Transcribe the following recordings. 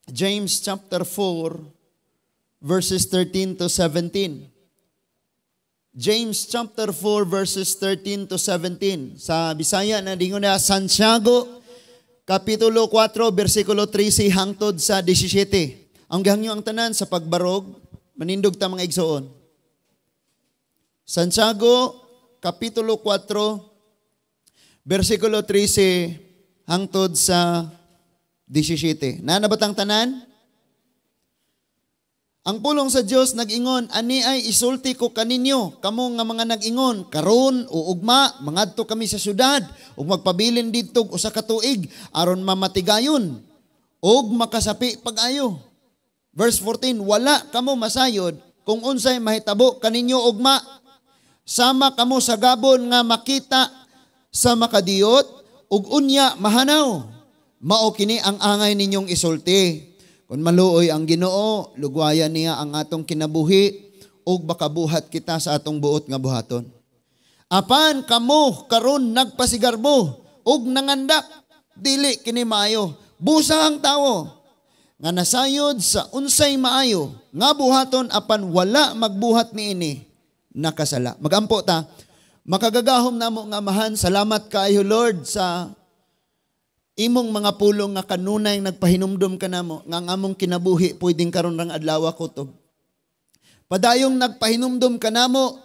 James chapter 4, verses 13 to 17. James chapter 4, verses 13 to 17. Sa Bisaya na dingon na Santiago, Kapitulo 4, versikulo 13 hangtod sa 17. Ang gihangyo ang tanan sa pagbarog, manindog ta mga igsoon. Santiago, Kapitulo 4, versikulo 13 hangtod sa 17. Nabatang tanan? Ang pulong sa Dios nag-ingon, ani ay isulti ko kaninyo, kamo nga mga nag-ingon, karon o ugma, mangadto kami sa syudad, ug magpabilin didto usa ka tuig aron mamatigayon, ug makasapi pag-ayo. Verse 14, wala kamo masayod kung unsay mahitabo kaninyo ugma, sama kamo sa gabon nga makita sa makadiyot, ug unya mahanaw. Mao kini ang angay ninyong isulti. Kung maluoy ang Ginoo, lugwayan niya ang atong kinabuhi, ug makabuhat kita sa atong buot nga buhaton. Apan kamo karon nagpasigarbo, ug nangandak, dili kini maayo. Busa ang tawo, nga nasayod sa unsay maayo, nga buhaton apan wala magbuhat niini, nakasala. Magampo ta, makagagahom namo nga amahan, salamat kaayo Lord sa imong mga pulong nga kanunay nagpahinumdum ka namo nga ang among kinabuhi pwedeng karon rang adlaw kutob. Padayong nagpahinumdum ka namo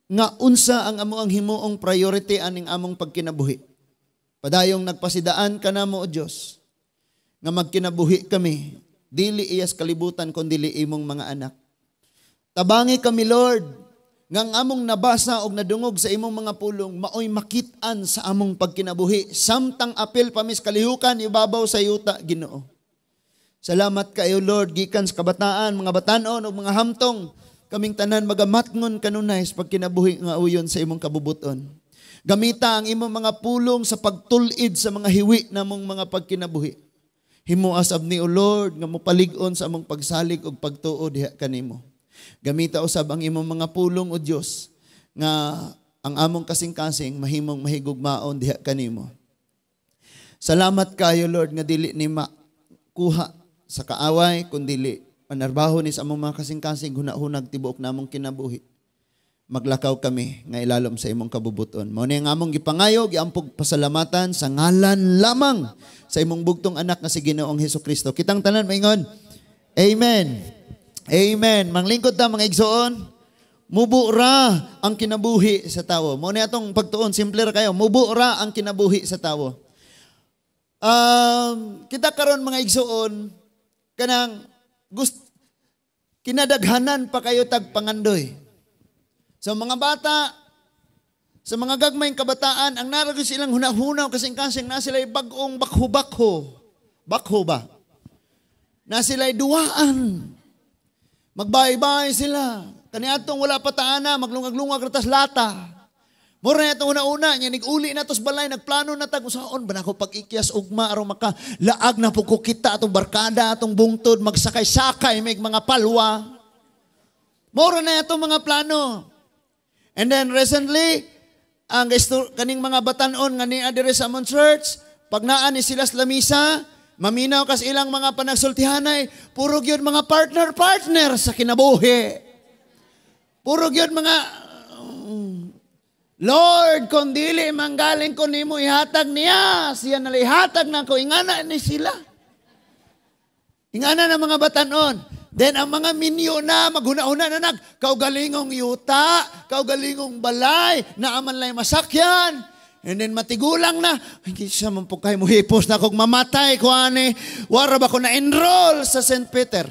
nga unsa ang amo ang himuong priority aning among pagkinabuhi. Padayong nagpasidaan ka namo o Dios nga magkinabuhi kami dili iyas kalibutan kundi dili imong mga anak. Tabangi kami Lord nga among nabasa og nadungog sa imong mga pulong maoy makit-an sa among pagkinabuhi samtang apil pamis kalihukan ibabaw sa yuta Ginoo. Salamat kayo Lord gikan sa kabataan, mga batan-on ug mga hamtong kaming tanan magamatngon kanunay sa pagkinabuhi nga uyon sa imong kabubuton. Gamita ang imong mga pulong sa pagtul-id sa mga hiwi namong mga pagkinabuhi. Himuas abni o Lord nga mopalig-on sa among pagsalig ug pagtuo diha kanimo. Gamita usab ang imong mga pulong o Dios nga ang among kasing-kasing mahimong mahigugmaon diha kanimo. Salamat kayo Lord nga dili ni makuha sa kaaway kundi dili panarbaho ni sa among mga kasing-kasing hunahunag tibuok namong kinabuhi. Maglakaw kami nga ilalom sa imong kabubuton. Mao ni ang among gipangayo giampog pasalamatan sa ngalan lamang sa imong bugtong anak nga si Ginoong Hesukristo. Kitang tanan maingon. Amen. Amen. Manglingkod ta mga igsoon. Mubura ang kinabuhi sa tawo. Mo ni atong pagtuon, simple ra kayo. Mubura ang kinabuhi sa tawo. Kita karon mga igsoon kanang kinadaghanan pa kayo tag pangandoy. Sa mga bata, sa mga gagmayng kabataan, ang naragos silang hunahunaw kasing-kasing na sila'y bagong bakho-bakho. Bakho ba? Na sila'y duwaan. Magbay-bay sila. Kaniadtong wala pa taana, maglungag-lungag ratas lata. Mura na itong una-una, niya nag-uli na tos balay, nagplano na tag usaon ba na ako pag-ikyas ugma aron maka laag na po ko kita atong barkada, atong bungtod, magsakay-sakay, may mga palwa. Mura na itong mga plano. And then recently, ang kaning mga batanon nga ni adire sa among church, pag naan ni sila sa lamisa, maminaw kas ilang mga panagsultihanay, puro gyud mga partner sa kinabuhi. Puro gyud mga Lord, kung dili manggaling ko nimo ihatag niya, siya nalihatag na ko, ingana ni sila. Ingana na mga batanon. Then ang mga minyo na maghuna-huna na kaugalingong yuta, kaugalingong balay, naaman lang masakyan. And then matigulang na, hindi siya mampukay mo hipos na kung mamatay ko ani, wara ba ko na-enroll sa St. Peter.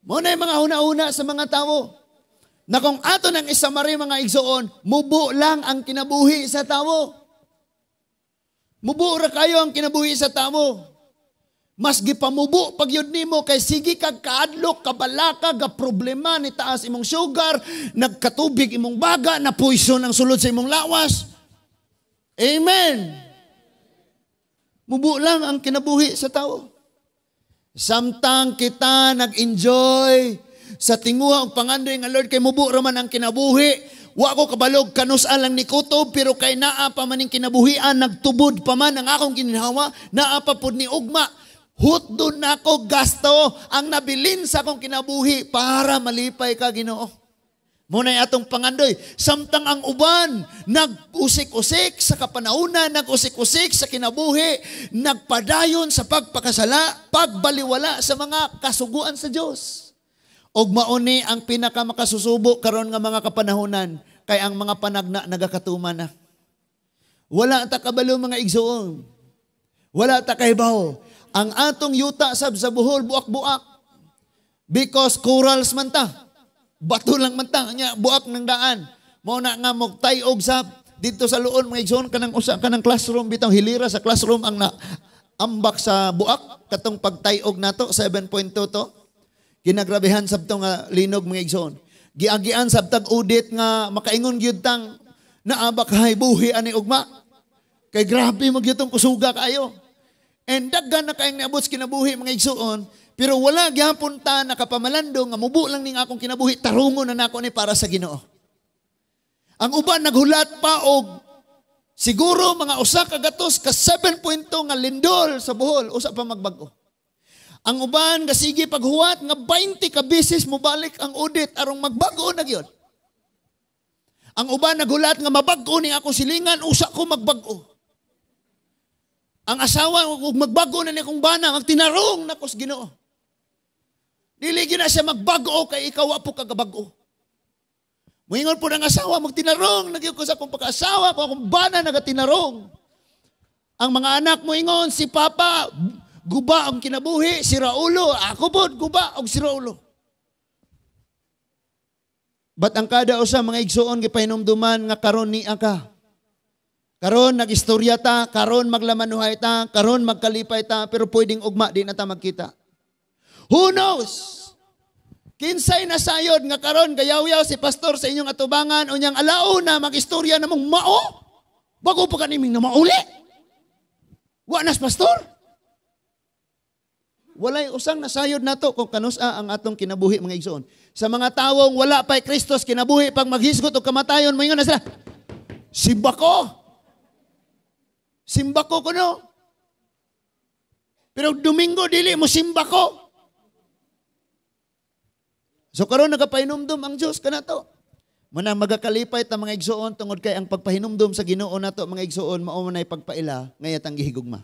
Muna yung mga huna-huna sa mga tao. Na kung ato ng isamari mga igsoon, mubo lang ang kinabuhi sa tao. Mubo ra kayo ang kinabuhi sa tao. Mas gipamubo pag yun nimo kay sige kag kaadlok, kabalaka, ga problema ni taas imong sugar, nagkatubig imong baga, na poison ang sulod sa imong lawas. Amen. Mubo lang ang kinabuhi sa tao. Samtang kita nag-enjoy sa tinguha og pangandoy nga Lord kay mubo ra man ang kinabuhi. Wa ko kabalog kanus alang ni kutob pero kay naa pa maning kinabuhian nagtubod pa man ang akong ginhawa, naa pa pud ni ugma. hutdon nako gasto ang nabilin sa akong kinabuhi para malipay ka, Ginoo. Muna atong pangandoy, samtang ang uban, nag-usik-usik sa kapanahunan, nag-usik-usik sa kinabuhi, nagpadayon sa pagpakasala, pagbaliwala sa mga kasuguan sa Diyos. Og mauni ang pinakamakasusubo karon nga mga kapanahunan, kay ang mga panagna nagakatuman na. Wala ta kabalo mga igsoon. Wala ta kahibaw. Ang atong yuta sab sa buhol buak-buak. Because corals man ta. Bato lang man ta, nya buak ng daan. Mao na nga mogtayog sab dito sa luon mga igsoon kanang usa kanang classroom bitaw hilira sa classroom ang ambak sa buak katong pagtayog nato 7.2 to. Kinagrabehan sab to nga linog mga igsoon. Giagian sab tag udit nga makaingon gyud tang naabak hay buhi ani ugma. Kay grabe magyutong kusuga kayo. And daghan na kayong niabot kinabuhi mga igsoon. Pero wala gyapon ta nakapamalandong nga mubo lang ning akong kinabuhi tarungon na nako ni para sa Ginoo. Ang uban naghulat pa og siguro mga usa ka gatos ka 7.2 nga lindol sa buhol usa pa magbag-o. Ang uban gasige paghuwat nga 20 ka beses mo balik ang udit arong magbag-o na gyud. Ang uban naghulat nga mabag-o ning akong silingan usa ko magbag-o. Ang asawa ug magbago na ni kong bana magtinarong na kos Ginoo. Dili gyud na siya magbago kay ikaw apo kagabag-o. Moingon po ng asawa magtinarong nagyud ko sa akong pag-asawa ko akong bana nagatinarong. Ang mga anak mo ingon si Papa guba ang kinabuhi si Raulo ako pod guba og si Raulo. Bat ang kada usa mga igsoon gipahinumduman nga karon ni ka. Karon nagistorya ta, karon maglamanuhay ta, karon magkalipay ta, pero pwedeng ugma di na ta magkita. Who knows? Kinsay na sayod nga karon gayaw-yaw si pastor sa inyong atubangan unyang alao na magistorya namong mao. Bago pa kaniming na mauli. Wa nas pastor. Walay usang nasayod nato kung kanusa ang atong kinabuhi mga igsoon. Sa mga tawong wala pa'y Kristos kinabuhi pag maghisgot o kamatayon mo ingon na sila. Simba ko. Simba ko kuno. Pero Domingo dili mo simba ko. So karon nagapahinumdum ang Dios kanato. Manang magakalipay ta mga igsoon tungod kay ang pagpahinumdum sa Ginoo nato mga igsoon mao man ay pagpaila ngayat ang gihigugma.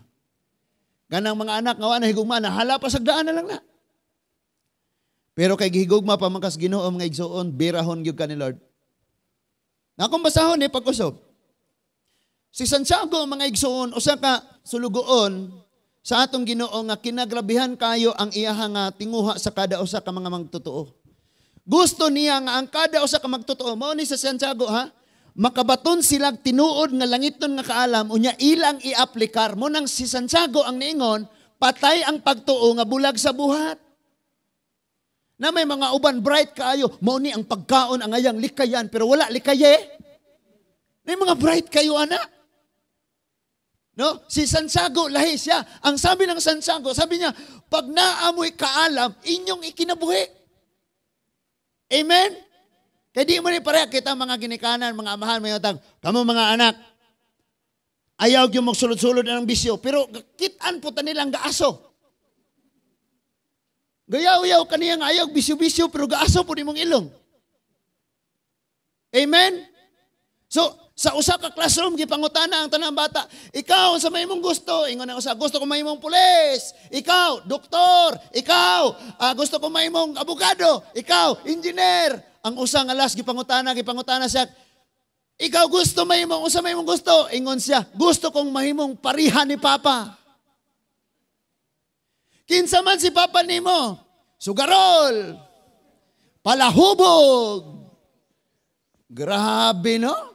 Ganang mga anak nga na higugma na hala pa sagdaan na lang na. Pero kay gihigugma pa man kas Ginoo mga igsoon birahon gyud ka ni Lord. Na akong basahon ni pag-usab. Si Santiago mga igsoon usa ka sulugoon sa atong Ginoo nga kinagrabihan kayo ang iyaha nga tinguha sa kada usa ka mga magtotoo. Gusto niya nga ang kada usa ka magtotoo mao ni sa Santiago ha makabaton sila tinuod nga langiton nga kaalam unya ilang i-aplikar mo nang si Santiago ang niingon patay ang pagtuo nga bulag sa buhat. Na may mga uban bright kaayo mao ni ang pagkaon ang ayang likayan pero wala likaye. May mga bright kayo ana. No, si Santiago lahi siya. Ang sabi ng Santiago, sabi niya, pag naamoy kaalam, inyong ikinabuhi. Amen? Kaya di mo ni pareha kita mga ginikanan, mga amahan, mga utang. Kamu mga anak, ayaw yung magsulod-sulod ng bisyo, pero kitaan po ta nilang gaaso. Gayaw-yaw kaniyang ayaw bisyo-bisyo, pero gaaso po ni mong ilong. Amen? So, sa usa ka classroom gipangutana ang tanang bata, ikaw sa may mong gusto, ingon ang usa, gusto ko may mong pulis, ikaw doktor, ikaw gusto ko may mong abogado, ikaw engineer. Ang usa nga last gipangutana siya, ikaw gusto may mong usa may mong gusto, ingon siya, gusto kong mahimong parihan ni Papa. Kinsa man si Papa nimo? Sugarol, palahubog. Grabe no?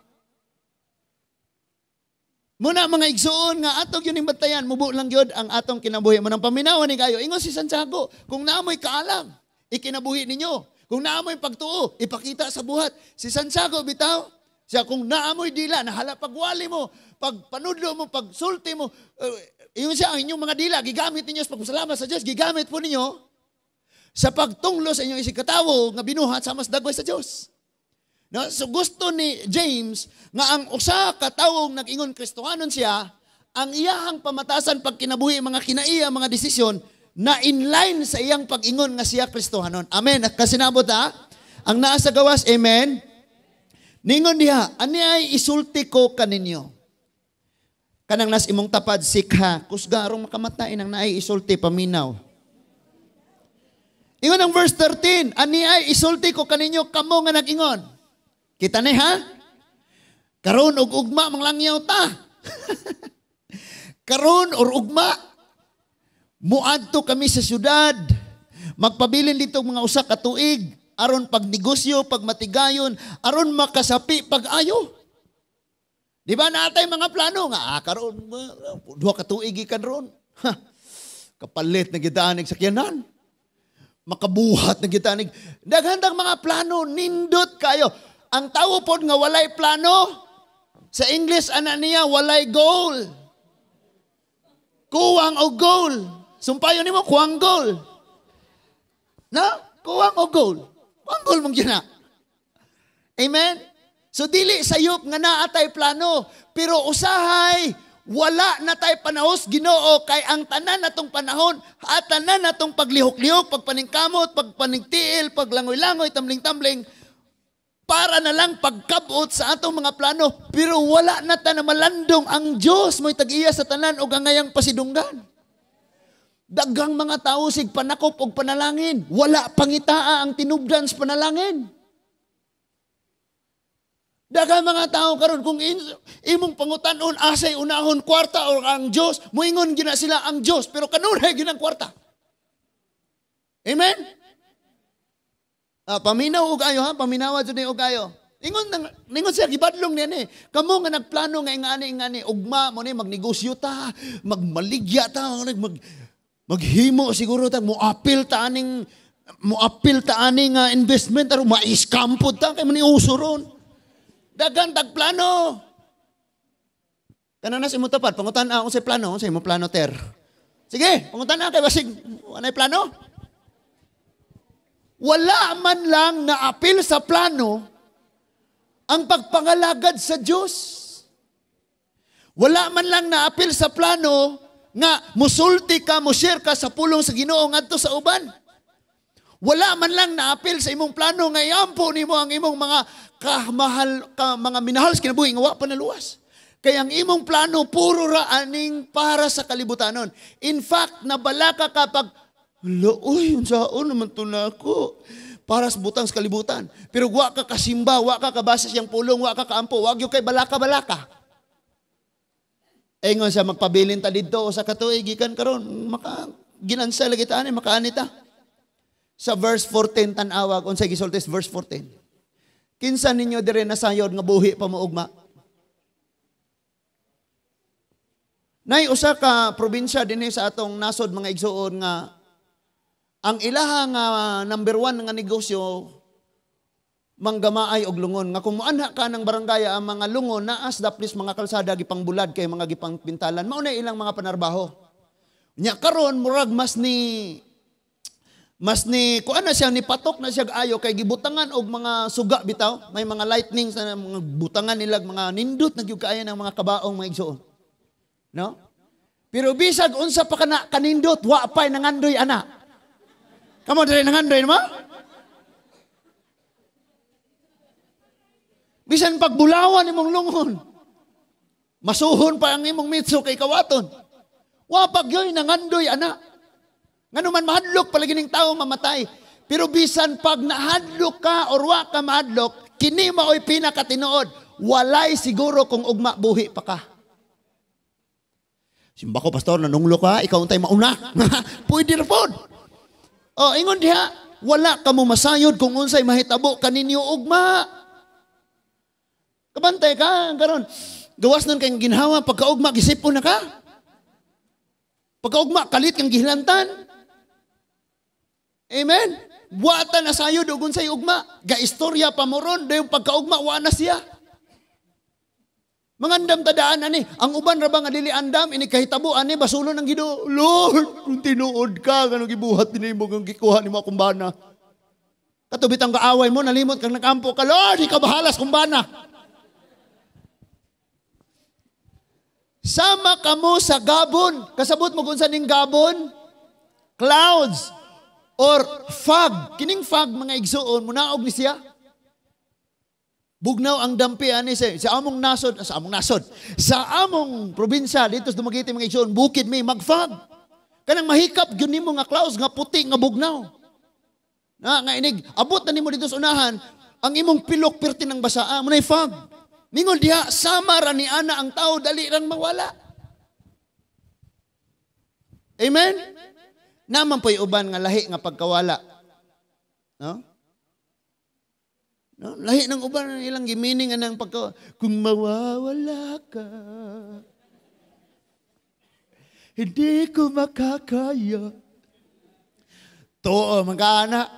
Muna mga igsoon nga atog yun batayan, mubo lang yun ang atong kinabuhi. Manang paminawan ni kayo, ingon si Santiago, kung naamoy kaalam, ikinabuhi ninyo. Kung naamoy pagtuo, ipakita sa buhat. Si Santiago bitaw, siya kung naamoy dila, nahala pagwali mo, pagpanudlo mo, pagsulti mo, iyon siya ang inyong mga dila, gigamit ninyo sa pagpasalamat sa Diyos, gigamit po ninyo sa pagtunglo sa inyong isikatawo nga binuhat sa mas dagway sa Diyos. No, so gusto ni James nga ang usa ka tawong nag-ingon Kristohanon siya, ang iyahang pamatasan pag kinabuhi mga kinaiya, mga desisyon, na inline sa iyang pag-ingon nga siya Kristohanon. Amen. Kasinabot ha? Ang naa sa gawas, amen. Ningon diha, ani ay isulti ko kaninyo. Kanang nas imong tapad sikha, kusga arong makamatay nang naay isulti paminaw. Ingon ang verse 13, ani ay isulti ko kaninyo kamo nga nag-ingon. Kita ni ha? Karon og ugma manglangyaw ta. Karon or ugma muadto kami sa syudad. Magpabilin dito mga usa ka tuig aron pagnegosyo, pagmatigayon, aron makasapi pag-ayo. Di ba natay mga plano nga karon duha ka tuig ikan ron. Kapalit na gitanig sakyanan. Makabuhat na gitanig. Daghandang mga plano nindot kayo. Ang tawo pod nga walay plano sa English ana niya walay goal. Kuwang o goal. Sumpayon nimo kuwang goal. Na? Kuwang o goal. Kuwang goal mong gina. Amen? So dili sayop nga naatay plano, pero usahay wala na tay panahos Ginoo kay ang tanan natong panahon at tanan natong paglihok-lihok, pagpaningkamot, pagpaningtiil, paglangoy-langoy, tambling-tambling para na lang pagkabot sa atong mga plano, pero wala na ta na malandong ang Dios mo'y tag-iya sa tanan og angayang pasidunggan. Daghang mga tao sig panakop og panalangin, wala pangitaa ang tinubdan sa panalangin. Daghang mga tao karon kung imong pangutan-on asay unahon kwarta o ang Dios, moingon gina sila ang Dios pero kanunay ginang kwarta. Amen. Paminaw og ayo ha, paminawa jud ni og ayo. Ningon siya gibadlong niya ni. Kamo nga nagplano nga ingani ugma mo ni magnegosyo ta, magmaligya ta, maghimo siguro ta moapil ta aning investment aron ma-scam pud ta kay maniuso ron. Dagan tagplano. Tanan na sa imo tapad, pangutan-a kung sa plano, sa imo plano ter. Sige, pangutan-a kay basig anay plano. Wala man lang naapil sa plano ang pagpangalagad sa Diyos. Wala man lang naapil sa plano nga musulti ka, mushare ka sa pulong sa Ginoo ngadto sa uban. Wala man lang naapil sa imong plano nga iampo nimo ang imong mga mga minahal sa kinabuhi nga wa pa naluwas. Kaya ang imong plano puro ra aning para sa kalibutanon. In fact, nabalaka kapag uy, unsaon naman to nako para sa butang sa kalibutan. Pero wa ka kasimba, wa ka kabasa siyang pulong, wa ka kaampo, wag yo kay balaka-balaka. Ingon sa magpabilin ta didto sa katuig gikan karon maka ginansa lagi ta ani makaani ta. Sa verse 14 tan-awag unsay gisultis verse 14. Kinsa ninyo dire nasayod nga buhi pa mougma? Nay usa ka probinsya dinhi sa atong nasod mga igsuon nga ang ilaha nga number 1 nga negosyo manggamaay og lungon nga kung moanha ka ng barangay ang mga lungon naas daplis mga kalsada gipangbulad kay mga gipangpintalan mao na ilang mga panarbaho. Nya karon murag mas ni kuan na siya ni patok na siya ayo kay gibutangan og mga suga bitaw, may mga lightning sa mga butangan nila mga nindot na gyud kaayo ng mga kabaong mga igsoon. No? Pero bisag unsa pa kana kanindot wa pay nangandoy ana. Kamo diri nangandoy mo? Bisan pagbulawan imong lungon. Masuhon pa ang imong mitso kay kawaton. Wa pagyoy nangandoy ana. Ngano man mahadlok palagi ning tawo mamatay. Pero bisan pag nahadlok ka or wa ka mahadlok, kini maoy pinakatinuod, walay siguro kung ugma buhi pa ka. Simba ko pastor nanunglo ka, ikaw untay mauna. Pwede ra pod. Oh, ingon diha, wala ka mo masayod kung unsay mahitabo kaninyo ugma. Kabantay ka karon. Gawas nun kayong ginhawa pagkaugma gisipon na ka. Pagkaugma kalit kang gihilantan. Amen? Wata na sayod ugon say ugma. Gaistorya pa mo ron, dayong pagkaugma, wa na siya. Mangandam tadaan ani, ang uban ra ba nga dili andam, ini kahitabo ani, basulo ng Ginoo. Lord, kung tinuod ka, gano gibuhat din mo, kung gikuha ni mo kumbana. Katubit ang kaaway mo, nalimot kang nakampo ka, Lord, ikaw bahalas kumbana. Sama ka mo sa gabon. Kasabot mo kung saan yung gabon? clouds or fog. Kining fog mga igsoon munaog ni siya. Bugnaw ang dampi ani sa among nasod, sa among probinsya dito sa Dumaguete mga igsoon, bukid may magfog. Kanang mahikap gyud nimo nga clouds nga puti nga bugnaw. Nga inig abot na nimo dito sa unahan, ang imong pilok perti ng basaa mo nay fog. Ningon diha sama ra ni ana ang tao dali rang mawala. Amen. Naman po'y uban nga lahi nga pagkawala. No? No? Lahi ng uban ilang gimining ng pagkawala. Kung mawawala ka, hindi ko makakaya. Too, magkaanak.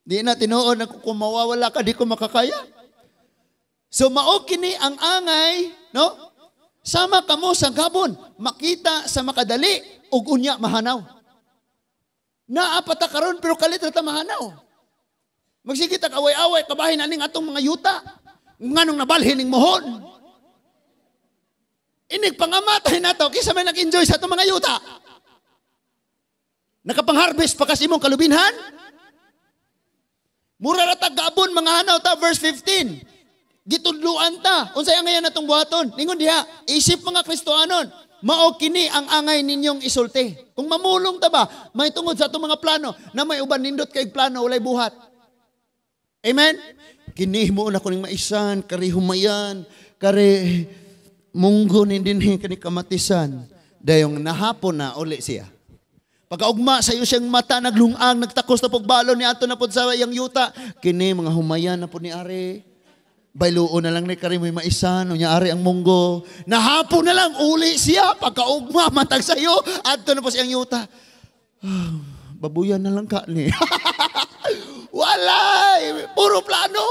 Di na tinuod na kung mawawala ka, di ko makakaya. So mao kini ang angay, no? Sama kamo sa gabon, makita sa makadali, ug unya mahanaw. Naapata karon pero kalit ta mahanaw. Magsigita away-away kabahin aning atong mga yuta. Nganong nabalhin ning mohon. Inig pangamatay nato kisa may nag-enjoy sa atong mga yuta. Nakapang-harvest pa kasi imong kalubinhan. Mura ra ta gabon mga hanaw ta verse 15. Gitudluan ta. Unsay angayan natong buhaton? Ningon diha, isip mga Kristohanon, mao kini ang angay ninyong isulti. Kung mamulong ta ba, may tungod sa atong mga plano na may uban nindot kay plano walay buhat. Amen? Kini mo na kuning maisan, kari humayan, kari munggo ni dinhi kani kamatisan. Dayong nahapon na uli siya. Pagkaugma sa iyo siyang mata naglungag, nagtakos na pagbalo ni ato na pod sa yang yuta. Kini mga humayan na po ni ari. Bayluon na lang ni kari may maisan, unya ari ang munggo. Nahapon na lang uli siya pagkaugma matag sa iyo ato na po siyang yuta. Babuyan na lang ka ni. Walay! Puro plano.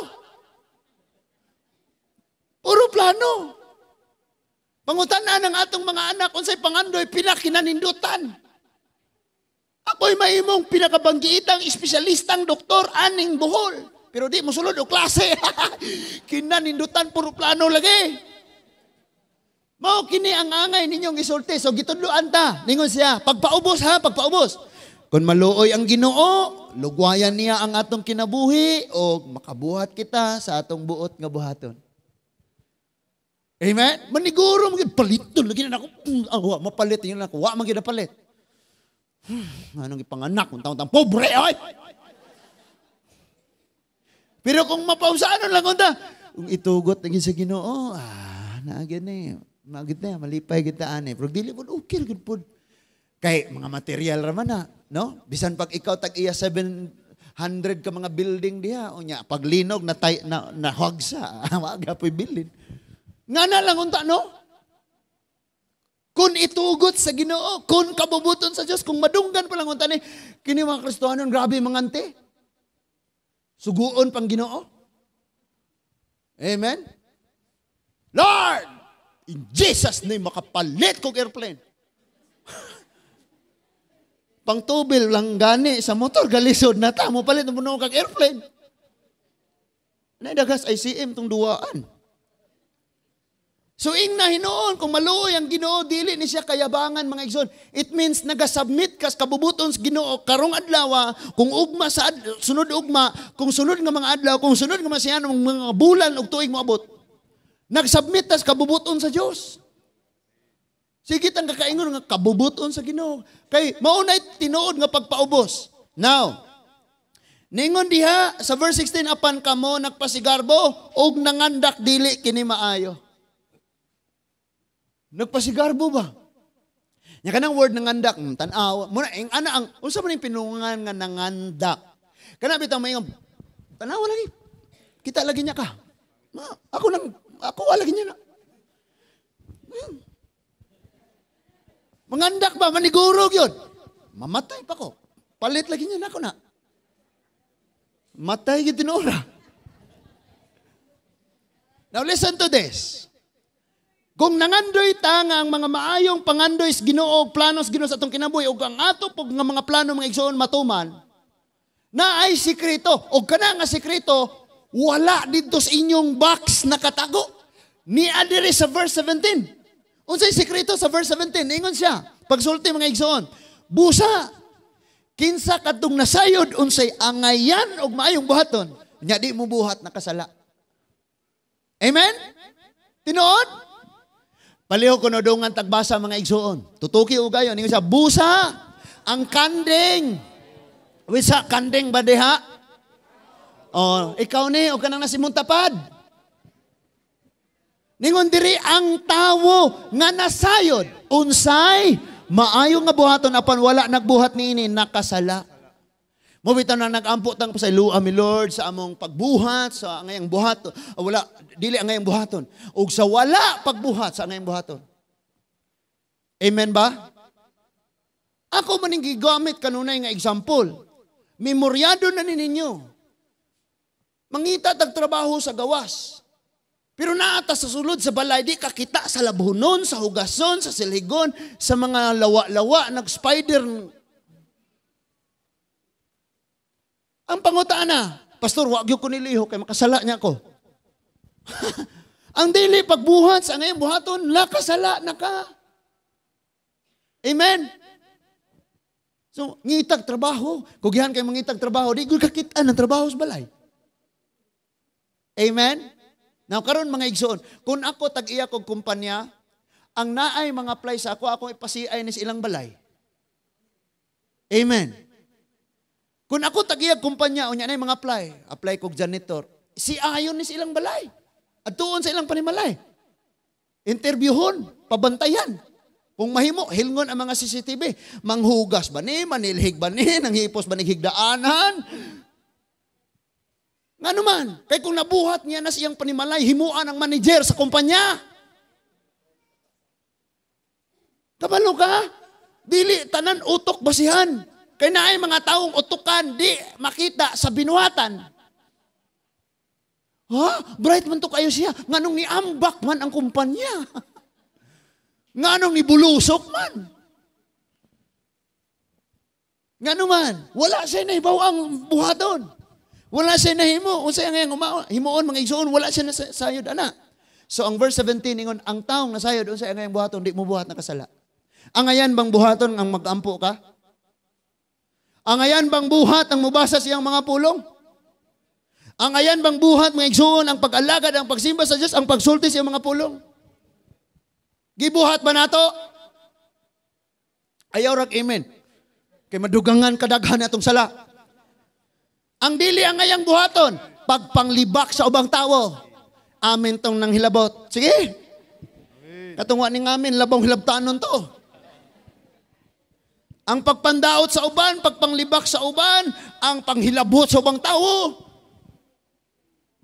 Puro plano. Pangutanan ng atong mga anak unsay pangandoy pinakinanindutan. Ako'y mahimong pinakabanggiitang espesyalistang doktor aning Bohol. Pero di mo sulod o klase. Kinanindutan puro plano lagi. Mao kini ang angay ninyong isulti. So gitudloan ta. Ningon siya, pagpaubos ha, pagpaubos. Kung maluoy ang Ginoo, lugwayan niya ang atong kinabuhi o makabuhat kita sa atong buot nga buhaton. Amen? Maniguro, paliton, lagi na ako, mapalit yun ako, wa magina palit. Anong ipanganak, kung taon-taon, pobre, ay! Pero kung mapausaano lang kung itugot lagi sa Ginoo, naagin na malipay kita ani. Pero dili po, okay, good po. Kay mga material raman na, no? Bisan pag ikaw tag-iya 700 ka mga building diha, o nya, pag linog na hagsa, waga po'y bilin. Nga na lang unta, no? Kung itugot sa Ginoo, kung kabubuton sa Diyos, kung madunggan pa lang unta ni, kini mga Kristohanon, grabe mangante. Suguon pang Ginoo. Amen? Lord, in Jesus' name, makapalit kong airplane. Pangtubil lang gani sa motor, galisod na ta, mo palit mo kag airplane. Naidagas ICM tong duwaan. So ing na hinoon, kung maluoy ang Ginoo, dili ni siya kayabangan mga igsoon. It means nagasubmit kas kabubuton sa Ginoo karong adlaw, kung ugma sa sunod ugma, kung sunod nga mga adlaw, kung sunod nga masiyan mga bulan ug tuig mo abot. Nagsubmit tas kabubuton sa Dios. Sige tang kakaingon nga kabubuton sa Ginoo. Kay maunay tinuod nga pagpaubos. Now, ningon diha sa verse 16, apan kamo nagpasigarbo og nangandak dili kini maayo. Nagpasigarbo ba? Nya kanang word nangandak, tan-aw mo na ana ang unsa man ning pinungan nga nangandak. Kana bitaw may tan-aw lagi. Kita lagi niya ka. Ako wala lagi niya na. Mangandak ba? Manigurog yun. Mamatay pa ko. Palit lagi niya na ako na. Matay yun tinura. Now listen to this. Kung nangandoy ta nga ang mga maayong pangandoy sa Ginoo, planos Ginoo sa atong kinabuhi, o ang ato pog nga mga plano mga igsoon matuman, na ay sikreto, o kana nga sikreto, wala dito sa inyong box nakatago. Ni adiri sa verse 17. Unsay sikreto sa verse 17? Ingon siya, pagsulti mga igsoon, busa. Kinsa kadtong nasayod unsay angayan og maayong buhaton, nya di mo buhat nakasala. Amen? Tinuod? Paliho ko no dungan tagbasa mga igsuon. Tutuki ugayon ninyo sa busa ang kanding. Wisa kanding ba diha? Oh, ikaw ni o kanang nasimong tapad. Ningon diri ang tawo nga nasayod unsay maayo nga buhaton apan wala nagbuhat niini nakasala. Mo bitaw na nagampo tang pasaylo mi Lord sa among pagbuhat sa angayang buhaton. Wala dili angayang buhaton ug sa wala pagbuhat sa angayang buhaton. Amen ba? Ako maning gigamit kanunay nga example. Memoryado na ninyo. Mangita tag trabaho sa gawas. Pero naata sa sulod sa balay, di kakita sa labhunon, sa hugason, sa siligon, sa mga lawa-lawa, nag-spider. Ang pangutana, Pastor, wag yung kuniliho, kay makasala niya ako. Ang dili pagbuhat sa ngayong buhaton, nakasala na ka. Amen? So, ngitag trabaho. Kugihan kay mangitag trabaho, di ko kakita ng trabaho sa balay. Amen? Now, karon mga igsoon, kung ako tag-iya kong kumpanya, ang naay mga apply sa ako ipasiay ni ilang balay. Amen? Kung ako tag-iya kumpanya, unya na mga apply kong janitor, si ayon ni ilang balay. At tuon sa ilang panimalay. Interviewon, pabantayan. Kung mahimo, hilngon ang mga CCTV. Manghugas ba ni, manilhig ba ni, nanghipos ba ni higdaanan, nga naman, kaya kung nabuhat niya na siyang panimalay, himuan ang manager sa kumpanya. Kabalo ka? Dili, tanan utok basihan. Kaya na ay mga taong utukan, di makita sa binuhatan. Ha? Bright man to kayo siya. Nga nung niambak man ang kumpanya. Nga nung nibulusok man. Nga naman, wala siya na ibaw ang buhaton. Wala siya na himo. Unsay ang himuon mga igsoon, wala siya na sayod ana. So ang verse 17 ingon, ang taong nasayod unsay ang buhaton, di mo buhat nakasala. Ang ayan bang buhaton ang magampo ka? Ang ayan bang buhat ang mubasa siyang mga pulong? Ang ayan bang buhat mga igsoon ang pag-alagad, ang pagsimba sa Diyos, ang pagsulti siyang mga pulong? Gibuhat ba nato? Ayaw rag amen. Kay madugangan kadaghan atong sala. Ang dili ang ngayang buhaton, pagpanglibak sa ubang tao. Amin tong nang hilabot. Sige. Katungwa ni ngamin, labang hilabtanon to. Ang pagpandaot sa uban, pagpanglibak sa uban, ang panghilabot sa ubang tao.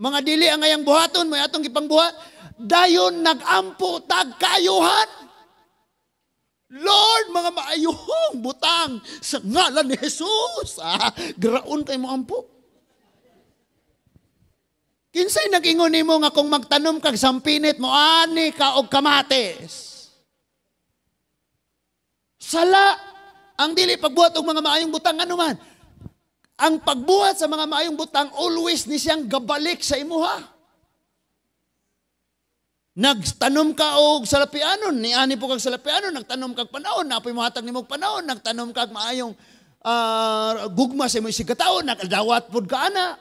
Mga dili ang ngayang buhaton, may atong ipangbuhat. Dayon nagampo tagkayuhan. Lord, mga maayuhong butang sa ngalan ni Jesus. Graon kay mo ampo. Kinsay nag-ingon nimo nga kung magtanom kag sampinit mo ani ka og kamatis. Sala ang dili pagbuhat og mga maayong butang ano man. Ang pagbuhat sa mga maayong butang always ni siyang gabalik sa imuha. Nagtanom ka og salapianon, ni ani po kag salapianon, nagtanom kag panahon, napoy mohatag nimo panahon, nagtanom kag maayong gugma sa imong sigataon, nakadawat pud ka ana.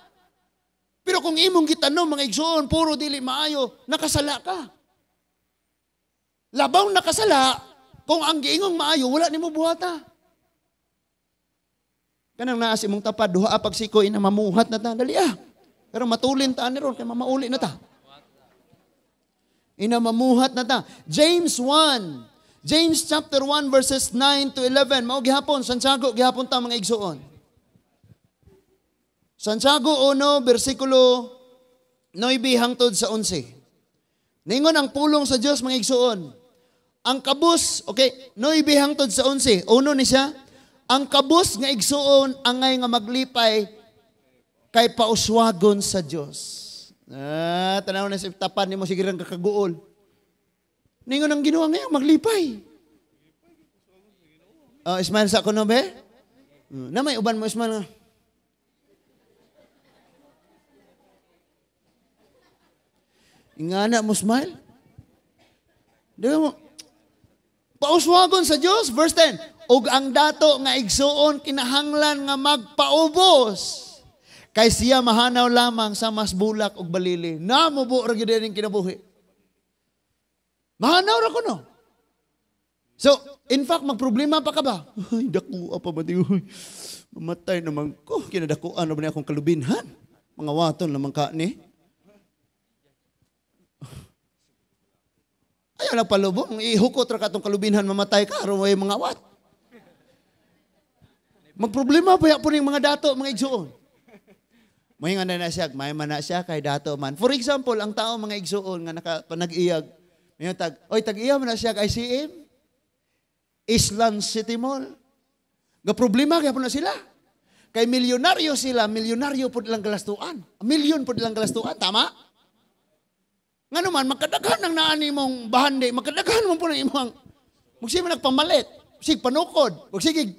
Pero kung imong gitanom mga igsoon, puro dili maayo, nakasala ka. Labaw nakasala, kung ang giingong maayo, wala nimo buhata. Kanang naa si mong tapad, duha pagsikoy na mamuhat na ta, dali Pero matulin ta ni ron, kay mamauli na ta. Inamamuhat na ta. James 1. James chapter 1 verses 9 to 11. Mao gihapon, Santiago gihapon ta mga igsoon. Santiago 1 bersikulo 9 hangtod sa 11. Ningon ang pulong sa Dios mga igsoon. Ang kabus, okay, 9 hangtod sa 11. Uno ni siya. Ang kabus nga igsoon angay nga maglipay kay pauswagon sa Dios. Tanaw na sa tapan ni mo sigirang kakaguol. Ningon ang ginawa ngayon, maglipay. Ismail sa ako no, be? Na may uban mo, Ismail. Ingana mo, Ismail? Di mo, Pauswagon sa Dios, verse 10. Ug ang dato nga igsuon kinahanglan nga magpaubos. Kay siya mahanaw lamang sa mas bulak ug balili. Namubo ra gyud ning kinabuhi. Mahanaw ra kuno. So, in fact, magproblema pa ka ba? Ay, dako pa ba di? Mamatay naman ko. Kinadakuan na ba niya akong kalubinhan? Mga waton naman ka ni. Ayaw lang palubong. Ihukot ra ka itong kalubinhan, mamatay ka. Aron may mga wat. Magproblema pa po ng mga dato, mga igsuon. Mahingan na siya, may mana siya kay dato man. For example, ang tao mga igsuon nga nag-iyag, may tag-iyag man na siya kay ICM, Island City Mall. Nga problema kaya po na sila. Kay milyonaryo sila, milyonaryo po nilang galastuan. Milyon po nilang galastuan, tama? Nga naman, magkadaghan ng naani mong bahandi, magkadaghan mo po ng imong, magsige nagpamalit, sig panukod, magsige,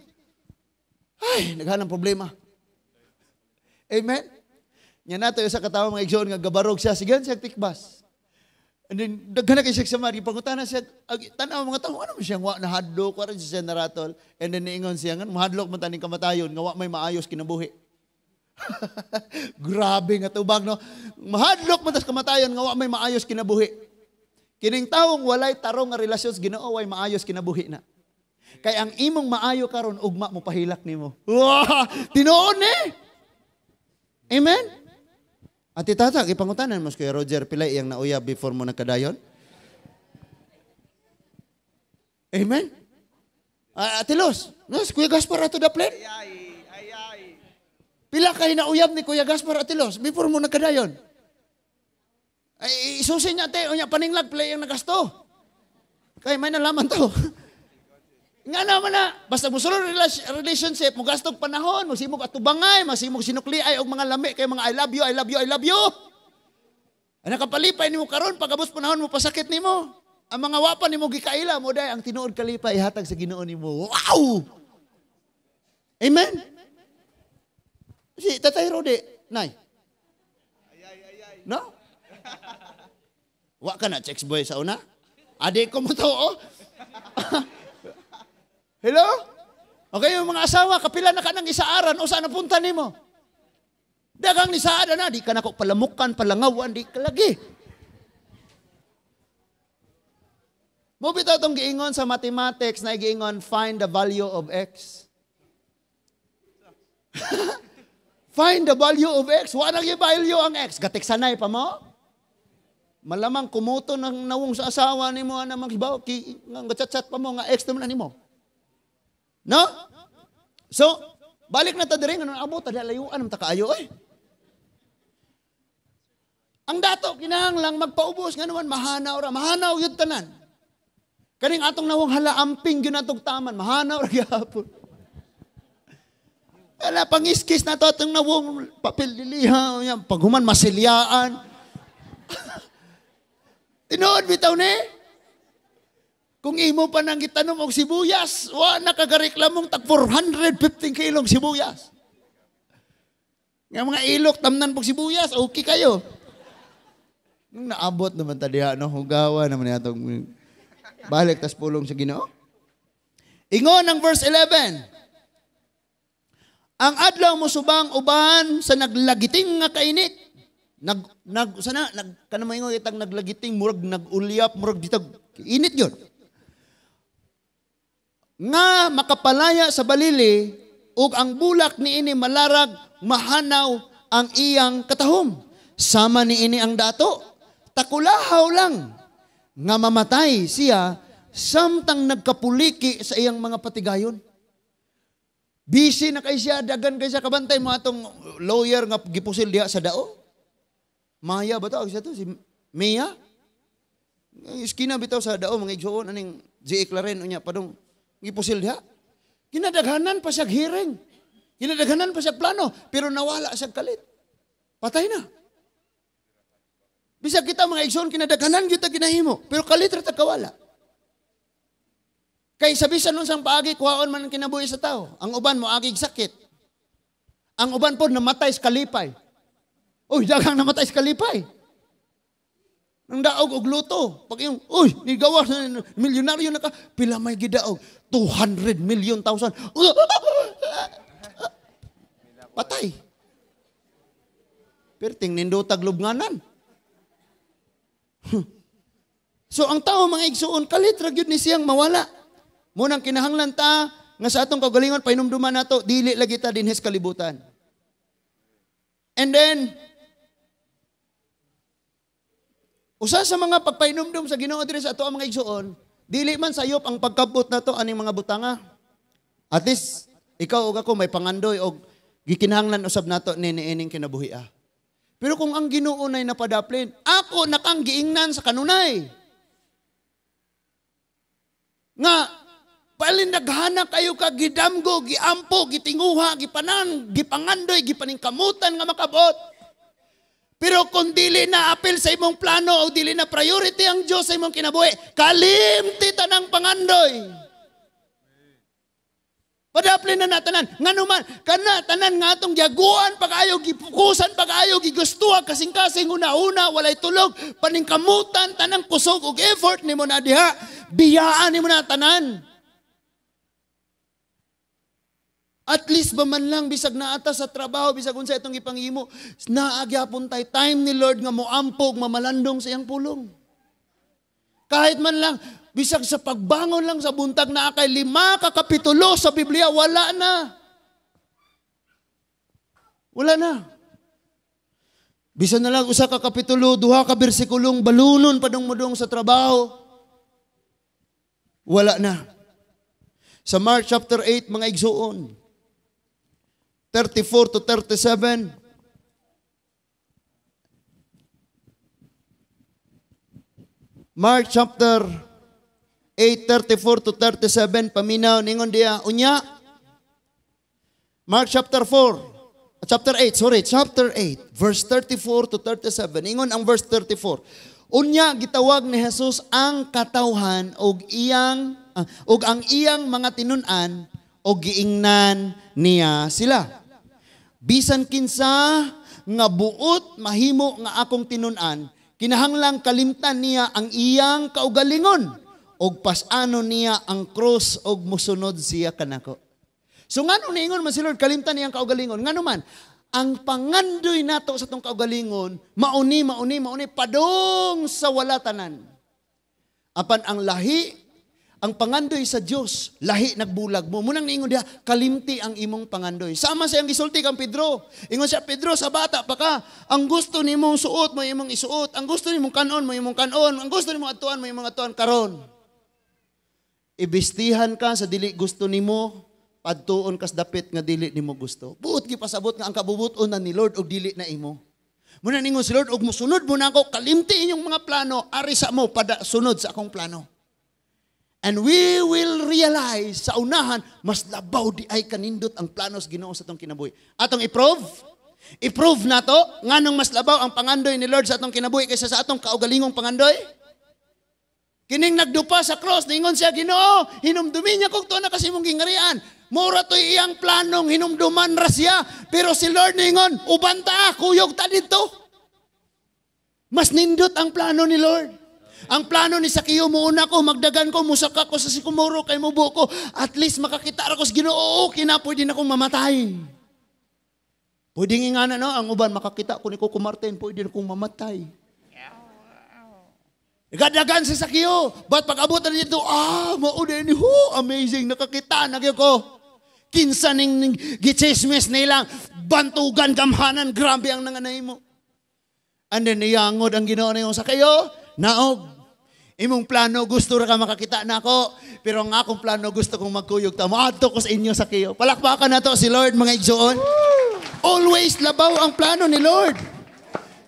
ay, naghanang problema. Amen? Yan nato yung sa katawa mga igsoon nga gabarog siya, sigan siya tikbas. And then, daghan na kayo siya sa mari, pangutan na siya, tanaw mga tao, ano mo siyang nahadlok, waran siya naratol, and then niingon siya, mahadlok man taning kamatayon, nga may maayos kinabuhi. Grabe nga tubag, no? Mahadlok man tas kamatayon, nga may maayos kinabuhi. Kining taong walay tarong nga relasyon, Ginoo way maayos kinabuhi na. Kay ang imong maayo karon ugma mo pahilak nimo. Wow! Tinuon eh! Amen? At itatak, ipangutanan mo Kuya Roger, pila iyang nauyab before mo nagkadayon? Amen? Atilos, Kuya Gaspar ato da plan? Pila kayo nauyab ni Kuya Gaspar Atilos before mo nagkadayon? Ay, isusin niya te, o niya paninglag, pila iyang nagasto. Kaya may nalaman to. Nga naman na, basta mo sulod relationship, mo gastog panahon, magsimog atubangay, magsimog sinukliay, o mga lami, kay mga I love you, I love you, I love you. Ang nakapalipay ni mo karon, pagabos panahon mo, pasakit ni mo. Ang mga wapan ni mo gikaila mo, dahil ang tinuod kalipay, ihatag sa Ginoo ni mo. Wow! Amen? Si Tatay Rode, Nay. No? Wa ka na, checks boy sa una? Adik ko mo to, oh. Hello? Okay, yung mga asawa, kapila na ka ng isaaran, o saan napunta ni mo? Dagang ni saada na, di ka na ko palamukan, palangawan, di ka lagi. Mubito itong giingon sa mathematics na giingon, find the value of X. Find the value of X. Wala nang value ang X. Gatik sanay pa mo? Malamang kumuto ng nawong sa asawa ni mo na maghibaw, chat-chat pa mo, nga X naman ni mo. No? So, balik na ta diri nga abot ta layuan am ta kaayo eh. Ang dato kinahanglang magpaubos nga naman mahanaw yun tanan. Kaning atong nawong halaamping gyud natong taman, mahanaw ra gyapon. Ala pangiskis na to atong nawong papel diliha, paghuman masilyaan. Tinuod bitaw ni. Kung imo pa nang gitanong og sibuyas, wa nakagareklamong tag 415 kilong sibuyas. Nga mga ilok tamnan pag sibuyas, okay kayo. Nung naabot naman ta diha, no, hugawa naman yatong balik tas pulong sa Ginoo. Ingon ang verse 11. Ang adlaw mo subang uban sa naglagiting nga kainit. Kanang ingon itang naglagiting murag nagulyap murag ditag init gyud. Nga makapalaya sa balili ug ang bulak niini malarag mahanaw ang iyang katahom. Sama niini ang dato, takulahaw lang nga mamatay siya samtang nagkapuliki sa iyang mga patigayon. Busy na kay siya, dagan kay siya kabantay mo atong lawyer nga gipusil diha sa dao. Maya ba tawag siya to? Si Mia? Iskina bitaw sa dao mga igsuon aning G. Claren unya padong gipusil diha. Kinadaghanan pa siya hearing. Kinadaghanan pa siya plano, pero nawala siya kalit. Patay na. Bisag kita mga igsoon kinadaghanan gyud ta ginahimo, pero kalit ra ta kawala. Kay sabisan nun sang paagi kuhaon man ang kinabuhi sa tao. Ang uban mo agig sakit. Ang uban po namatay sa kalipay. Uy, dagang namatay sa kalipay. Nang daog og luto. Pag yung, nigawas na, milyonaryo na ka, pila may gidaog? 200 million thousand. Patay. Perting nindotag lubnganan. So ang tao mga igsuon, kalit ra gyud ni siyang mawala. Munang kinahanglan ta nga sa atong kaugalingon painumduman nato dili lagi ta dinhes kalibutan. And then usa sa mga pagpainumdum sa Ginoo diri sa ato ang mga igsuon, dili man sayop ang pagkabot nato aning mga butanga. At least ikaw ug ako may pangandoy og gikinahanglan usab nato niining kinabuhi. Pero kung ang Ginoo nay napadaplin, ako nakang giingnan sa kanunay. Nga, palin naghana kayo ka gidamgo, giampo, gitinguha, gipanan, gipangandoy, gipaningkamutan nga makabot. Pero kung dili na apil sa imong plano o dili na priority ang Diyos sa imong kinabuhi, kalimti tanang pangandoy. Padaplin na natanan. Nga naman, kana tanan nga atong giaguan pag-ayaw, gipukusan pag-ayaw, gigustuhan, kasing-kasing, una-una, walay tulog, paningkamutan, tanang kusog ug effort ni mo na diha. Biyaan ni mo na tanan. At least ba man lang, bisag naata sa trabaho, bisag unsa itong ipangimo, naagyapon tay time ni Lord nga moampog, mamalandong sa iyang pulong. Kahit man lang, bisag sa pagbangon lang sa buntag na kay 5 kapitulo sa Biblia, wala na. Wala na. Bisan na lang, 1 ka kapitulo, 2 ka bersikulong, balunon padong-mudong sa trabaho. Wala na. Sa Mark chapter 8, mga igsuon, 34 to 37, Mark chapter 8, 34 to 37, paminaw, ningon diya, unya, Mark chapter 8, verse 34 to 37, ingon ang verse 34, unya, gitawag ni Jesus ang katawhan og ang iyang mga tinunan og giingnan niya sila. Bisan kinsa nga buot mahimo nga akong tinunan, kinahanglang kalimtan niya ang iyang kaugalingon og pasano niya ang cross og musunod siya kanako. So ngano niingon man si Lord kalimtan niya ang kaugalingon? Ngano man ang pangandoy nato sa tong kaugalingon mauni padong sa wala tanan. Apan ang lahi, ang pangandoy sa Dios, lahi nagbulag mo. Munang niingon diha, kalimti ang imong pangandoy. Sama sa iyang gisulti kang Pedro. Ingon siya, Pedro, sa bata pa ka, ang gusto nimong suot mo imong isuot, ang gusto nimong kanon mo imong kanon, ang gusto nimong atuan mo imong atuan karon. Ibistihan ka sa dili gusto nimo, padtuon kas dapit nga dili nimo gusto. Buot gipasabot nga ang kabubuton na ni Lord og dili na imo. Muna ningon si Lord og musunod mo na ako, kalimti inyong mga plano, ari sa mo pada sunod sa akong plano. And we will realize sa unahan, mas labaw di ay kanindot ang planos Ginoo sa atong kinabuhi. Atong i-prove na to, nganong mas labaw ang pangandoy ni Lord sa atong kinabuhi kaysa sa atong kaugalingong pangandoy. Kining nagdupa sa cross, ningon siya, Ginoo, hinumdumi niya kung to na kasi mong gingarian. Mura to'y iyang planong hinumduman ra siya. Pero si Lord ningon, ubanta, kuyog ta dito. Mas nindot ang plano ni Lord. Ang plano ni Sakeo, muuna ko, magdagan ko, musaka ko sa sikumuro, kay mubo ko, at least makakita ako sa Ginoo, kinapoy din akong mamatay. Pwedeng nga na, no? Ang uban, makakita ko ni Coco Martin, pwede din akong mamatay. Gadagan si Sakeo, ba't pag-abutan dito, maudin, amazing, nakakita, nagyo ko. Kinsa ning gichismis nilang, bantugan, gamhanan, grabe ang nanganay mo. And then, iyangod ang Ginoo na yung Sakeo, naog. Imong plano, gusto ra ka makakita na ako, pero ang akong plano, gusto kong magkuyog ta. Maadto ko sa inyo, Sakeo. Palakpakan na to si Lord, mga igsuon. Always labaw ang plano ni Lord.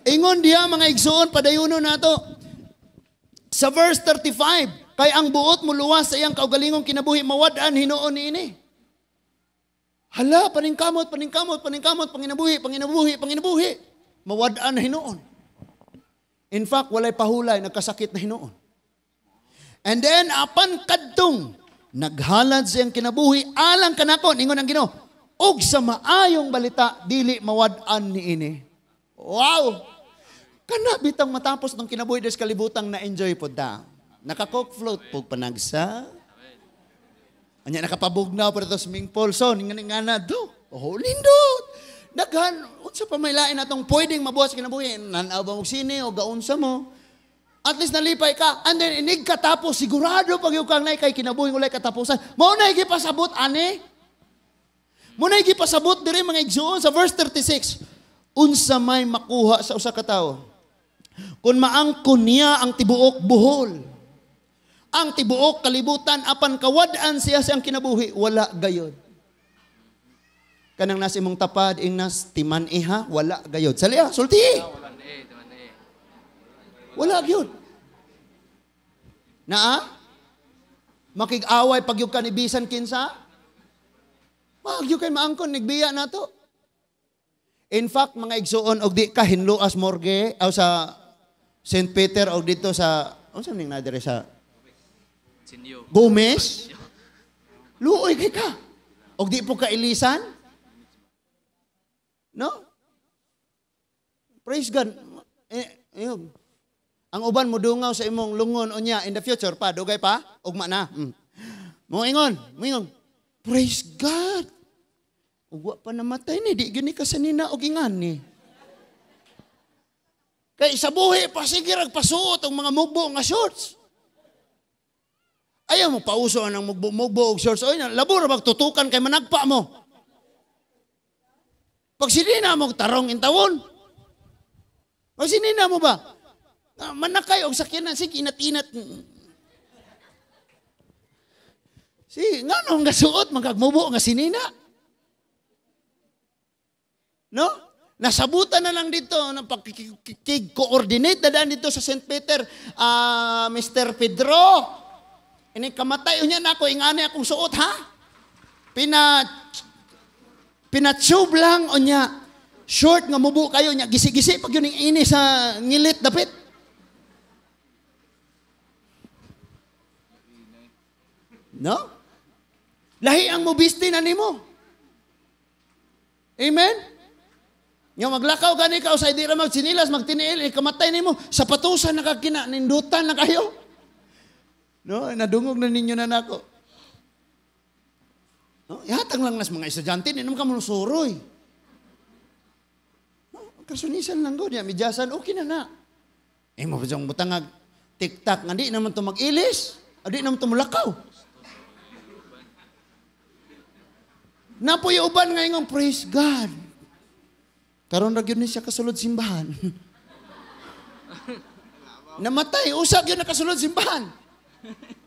Ingon diya, mga igsuon, padayuno na to. Sa verse 35, kay ang buot mo luwas sa iyang kaugalingong kinabuhi, mawad-an hinuon niini. Hala, paningkamot, panginabuhi. Mawad-an hinuon. In fact, walay pahulay, nagkasakit na hinuon. And then, apan kadtong, naghalad siyang kinabuhi, alang kanakon, ingon ang Ginoo, og sa maayong balita, dili mawad-an niini. Wow! Kana bitang matapos ng kinabuhi des kalibutang na enjoy po da. Naka-coke float po panagsa. Anya nakapabugnaw pa dito swimming pool. So, nga na do. Oh, lindot. Daghan, unsa pa may lain atong pwedeng mabuhat sa kinabuhi. Nanaw ba mo sini o gaunsa mo. At least nalipay ka. And then, inig ka tapos, sigurado pag yung kang kay kinabuhi ulay katapusan. Mauna pasabot, ani? Mauna pasabot diri mga igsuon sa verse 36. Unsa may makuha sa usa ka tawo. Kung maangkon niya ang tibuok buhol. Ang tibuok kalibutan apan kawadaan siya siyang kinabuhi, wala gayod. Kanang nas imong tapad ingnas timan iha, wala gayod. Saliya, sulti. Wala gayod. Naa? Makig-away pag yung kanibisan kinsa? Mag yung kay maangkon, nagbiya na to. In fact, mga igsuon, og di ka hinluas morgue, o sa St. Peter, o dito sa, ano sa ning nadire sa Gomez? Luoy kay ka. Og di po ka ilisan? No? Praise God. Yun. Ang uban mo dungaw sa imong lungon unya in the future pa, dugay pa, ugma na. Moingon. Praise God. Ugwa pa namatay ni, di gini kasanina og ingan ni. Kay sa buhi pa sige ragpasuot ang mga mugbo nga shorts. Ayaw mo pauso ang mugbo og shorts. Oy, labor magtutukan kay managpa mo. Pag sinina mo tarong intawon. Pag sinina mo ba? Manakay og sakyanan sige inat-inat. Si ngano nga suot magagmubo nga sinina. No? Nasabutan na lang dito ng pag-coordinate na daan dito sa St. Peter, Mr. Pedro. Ini kamatay niya na ako, ingani akong suot, ha? Pinatube lang o niya. Short nga mubo kayo niya. Gisi-gisi pag yun ini sa ngilit dapit. No? Lahi ang mubiste na nimo. Amen? Yung maglakaw gani ka o sa idira magsinilas, magtiniil, kamatay nimo. Sa patusan nakakina, nindutan na kayo. No, nadungog na ninyo na nako. No, ihatag lang nas mga estudyante, ninam ka mo suroy. No, kasunisan lang go niya, midyasan, okay na. Mo pa siyang butangag, tiktak, nga di naman ito mag-ilis, di naman ito mulakaw. Napoy uban ngayong praise God. Karon ra gyud ni siya kasulod simbahan. Namatay, usag yun na kasulod simbahan.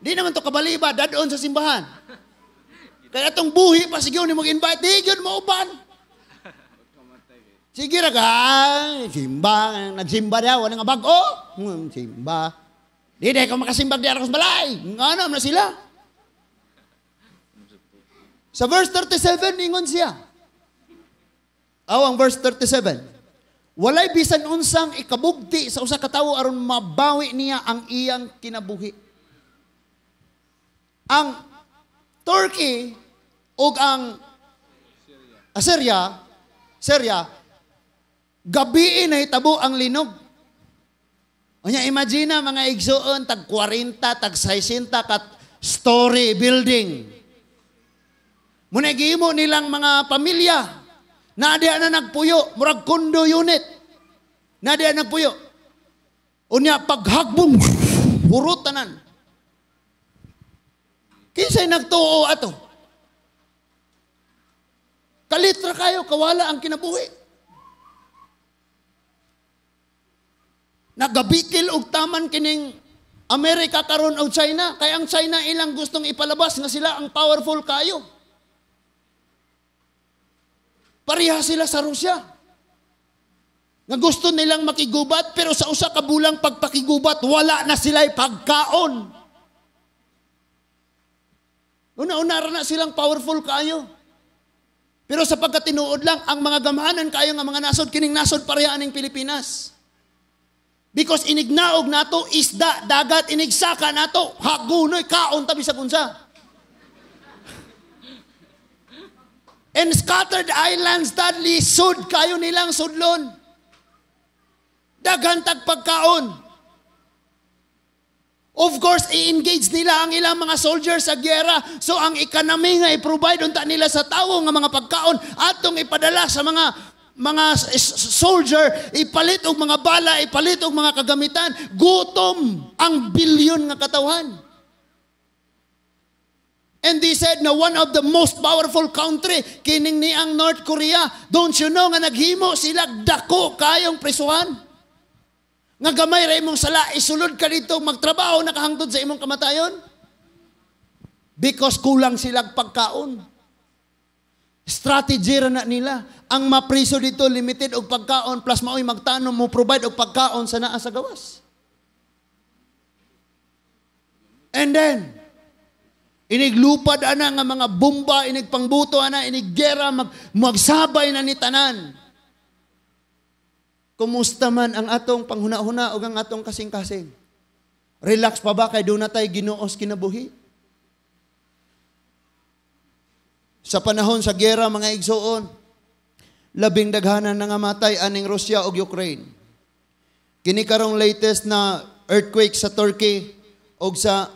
Di naman to kabaliba, dadon sa simbahan. Kaya itong buhi pa, sige ni mag-invite, di yun mauban. Sige ra ka, simba, nagsimba daw, ano nga bago? Simba. Di dahil ka makasimbag di arakos balay. Ano na sila? Sa verse 37, ingon siya. Ang verse 37. Walay bisan unsang ikabugti sa usa ka tawo aron mabawi niya ang iyang kinabuhi. Ang Turkey ug ang Syria, gabi na hitabo ang linog. Unya imagine mga igsuon tag 40, tag 60 kat story building. Muna gihimo nilang mga pamilya na diha na nagpuyo, murag condo unit. Na diha nagpuyo. Unya paghagbong hurot tanan. Kinsay nagtuo ato? Kalitra kayo, kawala ang kinabuhi. Nagabikil og taman kining Amerika karon og China, kay ang China ilang gustong ipalabas nga sila ang powerful kayo. Pareha sila sa Rusya. Nga gusto nilang makigubat, pero sa usa ka bulang pagpakigubat, wala na sila'y pagkaon. Una-una na silang powerful kayo. Pero sa pagkatinuod lang, ang mga gamahanan kayo nga mga nasod, kining nasod pareha aning Pilipinas. Because inignaog nato, isda, dagat, inigsaka nato, hagunoy, kaon tabi sa kunsa. And scattered islands, dadly, sud kayo nilang sudlon. Daghan tag pagkaon. Of course, i-engage nila ang ilang mga soldiers sa gyera. So ang economy nga i-provide unta nila sa tawo nga mga pagkaon atong ipadala sa mga soldier, ipalit og mga bala, ipalit og mga kagamitan. Gutom ang bilyon nga katawhan. And they said na one of the most powerful country, kining ni ang North Korea. Don't you know nga naghimo sila dako kayong prisuhan? Nga gamay ra imong sala, isulod ka dito, magtrabaho, nakahangtod sa imong kamatayon? Because kulang silang pagkaon. Strategy ra na nila. Ang mapriso dito, limited og pagkaon, plus mao'y magtanom mo, provide og pagkaon sa naa sa gawas. And then, iniglupad ana nga mga bomba, inigpangbuto ana, iniggera, magsabay na ni tanan. Kumusta man ang atong panghuna-huna o ang atong kasing-kasing? Relax pa ba kay doon na tayo ginuos kinabuhi? Sa panahon sa gera, mga igsoon, labing daghanan na nga matay aning Russia o Ukraine. Kini karong latest na earthquake sa Turkey o sa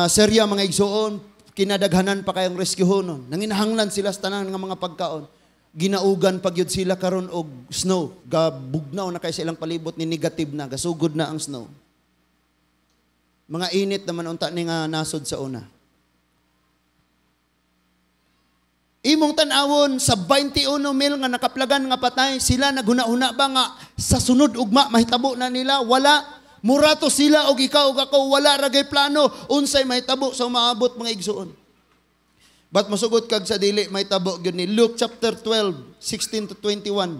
Syria, mga igsoon, kinadaghanan pa kayong rescuehon. Nanginahanglan sila sa tanan nga mga pagkaon. Ginaugan pagyud sila karon og snow. Gabugnaw na kay sa ilang palibot ni negative na, gasugod na ang snow. Mga init naman unta ni nga nasod sa una. Imong tan-awon sa 21 mil nga nakaplagan nga patay, sila naghuna-huna ba nga sa sunod ugma mahitabo na nila? Wala. Murato sila og ikaw og ako, wala ragay plano unsay mahitabo sa umaabot, mga igsoon. But masugot kag sa dili mahitabo gyud ni Luke chapter 12, 16 to 21.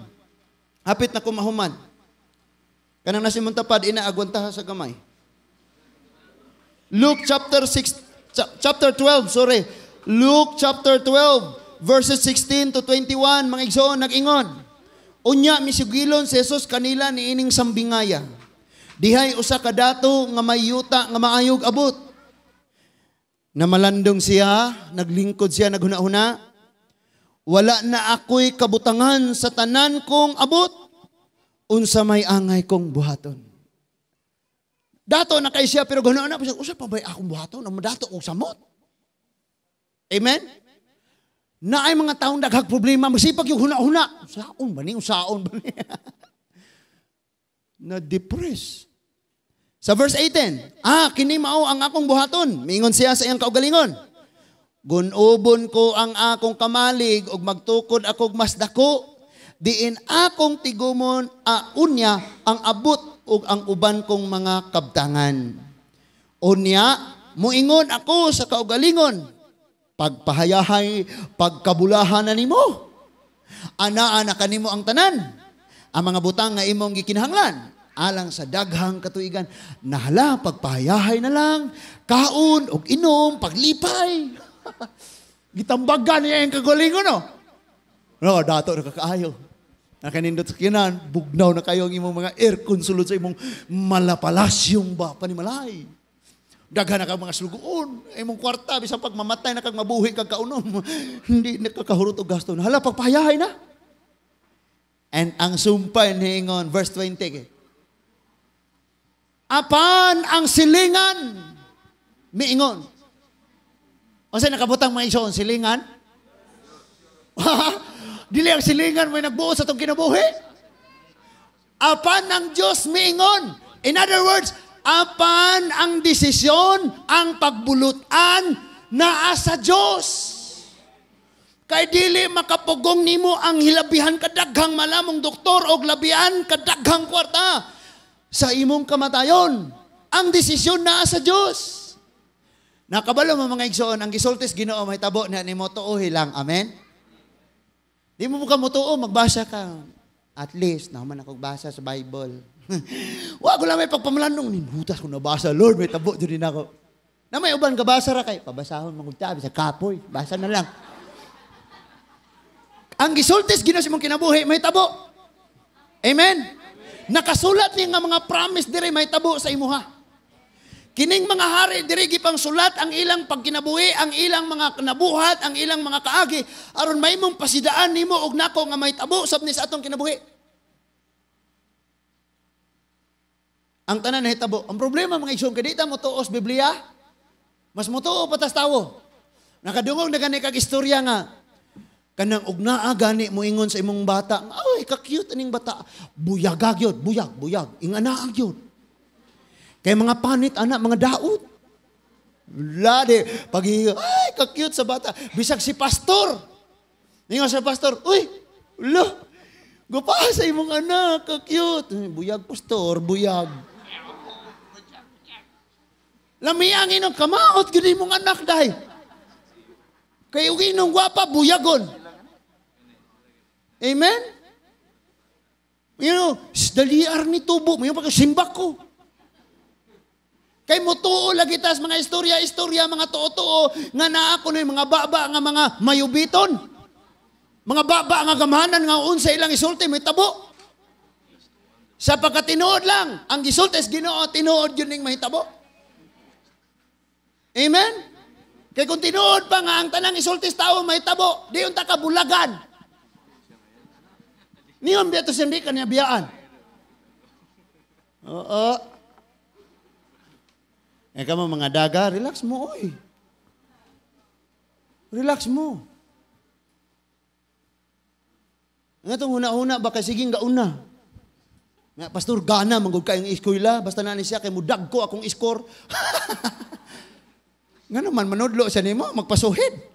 Hapit na kumahuman. Kanang nasimong tapad inaagwantaha sa gamay. Luke chapter 12, sorry. Luke chapter 12 verses 16 to 21, mga igsoon, nag-ingon. Unya misugilon si Jesus kanila niining sambingaya. Dihay usa ka dato nga may yuta nga maayog abot. Namalandong siya, naglingkod siya, naghuna-huna. Wala na ako'y kabutangan sa tanan kong abot. Unsa may angay kong buhaton. Dato na kay siya, pero ganoon na, usa pa ba'y akong buhaton? Ang dato kong samot. Amen? Na ay mga taong daghag problema, masipag yung huna-huna. Usaon ba ni? Usaon ba ni? Na-depress. Sa verse 18, kini mao ang akong buhaton. Miingon siya sa iyang kaugalingon. Gunubon ko ang akong kamalig ug magtukod ako mas dako. Diin akong tigumon unya ang abot ug ang uban kong mga kabtangan. Unya, muingon ako sa kaugalingon. Pagpahayahay, pagkabulahan na nimo. Ana-ana kanimo ang tanan. Ang mga butang nga imong gikinahanglan. Alang sa daghang katuigan, nahala, pagpahayahay na lang, kaon, og inom, paglipay. Gitambagan niya yung kagalingon, no? No, dato na kakaayo. Nakanindot sa kinan, bugnaw na kayo ang imong mga aircon sulod sa imong malapalasyong ba, panimalay. Daghan na kang mga slugoon, imong kwarta, bisang pag mamatay na kang mabuhi kag kaunom, hindi nakakahurot o gasto. Nahala, pagpahayahay na. And ang sumpay niingon, verse 20, apan ang silingan, miingon. O sa'yo nakabutang mga isoon, silingan? Dili ang silingan may nagbuo sa itong kinabuhi. Apan ang Diyos miingon. In other words, apan ang desisyon, ang pagbulutan, naa sa Diyos. Kay dili makapugong nimo ang hilabihan kadaghang malamong doktor o labihan kadaghang kwarta sa imong kamatayon. Ang desisyon naa sa Diyos. Nakabalo mo mga igsoon, ang gisultis Ginoo mahitabo na nimo tuohi lang. Amen? Di mo ka mutuo, magbasa ka. At least, naman ako basa sa Bible. Wa ko lang may pagpamalandong, ninutas ko nabasa. Lord, may tabo dyan din ako. Na may uban ka basa ra kay, pabasahon magutabi sa kapoy. Basa na lang. Ang gisultis Ginoo sa imong kinabuhi, may tabo. Amen? Nakasulat niya nga mga promise dire may tabo sa imuha. Kining mga hari diri gipang sulat ang ilang pagkinabuhi, ang ilang mga kinabuhat, ang ilang mga kaagi aron may mong pasidaan nimo og nako nga may tabo sab ni sa atong kinabuhi. ang tanan nahitabo. Ang problema mga igsoon, kadita mo tuos Biblia, mas mo tuo patas tawo. Nakadungog na gani kag istorya nga, kanang ugnaa gani mo ingon sa imong bata, ay, ka-cute aning bata. Buyag yun, buyag. Inganaag yun. Kaya mga panit, anak, mga daot. Lade, ay, ka-cute sa bata. Bisag si pastor. Ingon sa pastor, uy, gupasa imong anak, ka-cute. Buyag, pastor, buyag. Lamiang inong kamaot, gini mong anak, dahi. Kaya inong gwapa, buyagon. Amen? You know, daliar ni tubo. May pagkasimbak ko. Kay mo tuo lagi tas mga istorya, mga tuo-tuo, nga naa ko na mga baba, nga mga mayubiton. Mga baba, nga gamahanan, nga unsa ilang isulti, may tabo. Sa pagkatinuod lang, ang gisultes Ginoo, tinuod yun ning mahitabo. Amen? Kay kung tinuod pa nga, ang tanang isultis tao mahitabo, di yung takabulagan. Niyon biya to sindi kanya biyaan. Oo. Kamo mga daga, relax mo, oy. Relax mo. Nga itong huna-huna, baka siging gauna. Nga, pastor, gana, manggod kayong eskwela, basta na siya, kay mudag ko akong iskor. Nga naman, manudlo siya nimo, magpasuhid.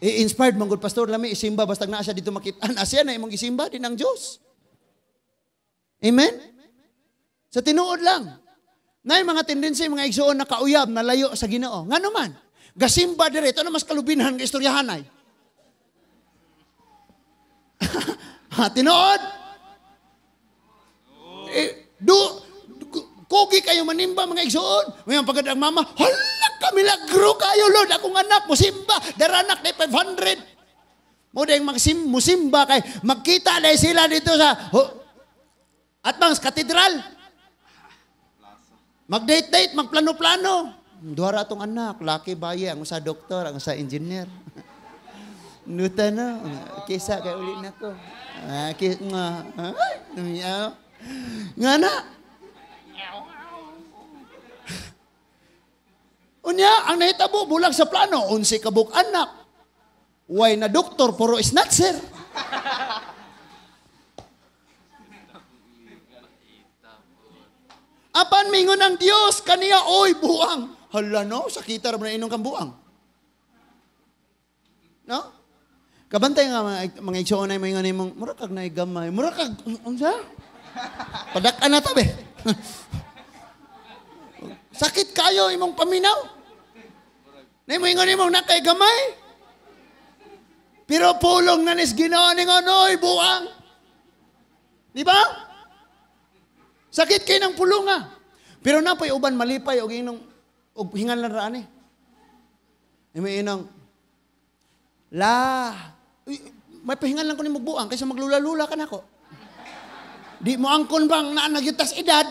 I-inspired manggod pastor lami isimba basta na siya dito makitaan. Asya na imong isimba din ang Dios. Amen? Sa tinuod lang. Nay mga tendency mga igsoon na kauyab na layo sa Ginoo. Ngano man? Gasimba dire ito na mas kalubinhan nga istoryahanay. Tinuod? Kogi kayo manimba mga igsoon. Ngayon pagkadang mama, hala ka milagro kayo Lord. Akong anak mo simba. Daranak na 500. Mo dahil musimba kay magkita na sila dito sa Atbangs Katedral. Mag-date-date, magplano-plano. Duwara atong anak, laki baye, ang sa doktor, ang sa engineer. Nuta na, kisa kay uli na ko. Nga na. Unya, ang nahitabo, bulag sa plano, 11 kabuk anak. Way na doktor, puro snatcher. Apan mingon ang Dios kaniya, oy, buang. Hala no, sakita ra na inong kang buang. No? Kabantay nga mga igsoon ay mingon imong, mura kag naigamay, mura kag, unsa? Padak-an na tabi. Sakit kayo imong paminaw. Naingon imong nakay gamay. Pero pulong na nis Ginoo ning onoy buang. Di ba? Sakit kay ng pulong nga. Pero napay uban malipay og inong og hingan lang ra ani. May inong may pahingan lang ko nimo buang kaysa maglula-lula ka nako. Di mo angkon bang naa nagyutas edad?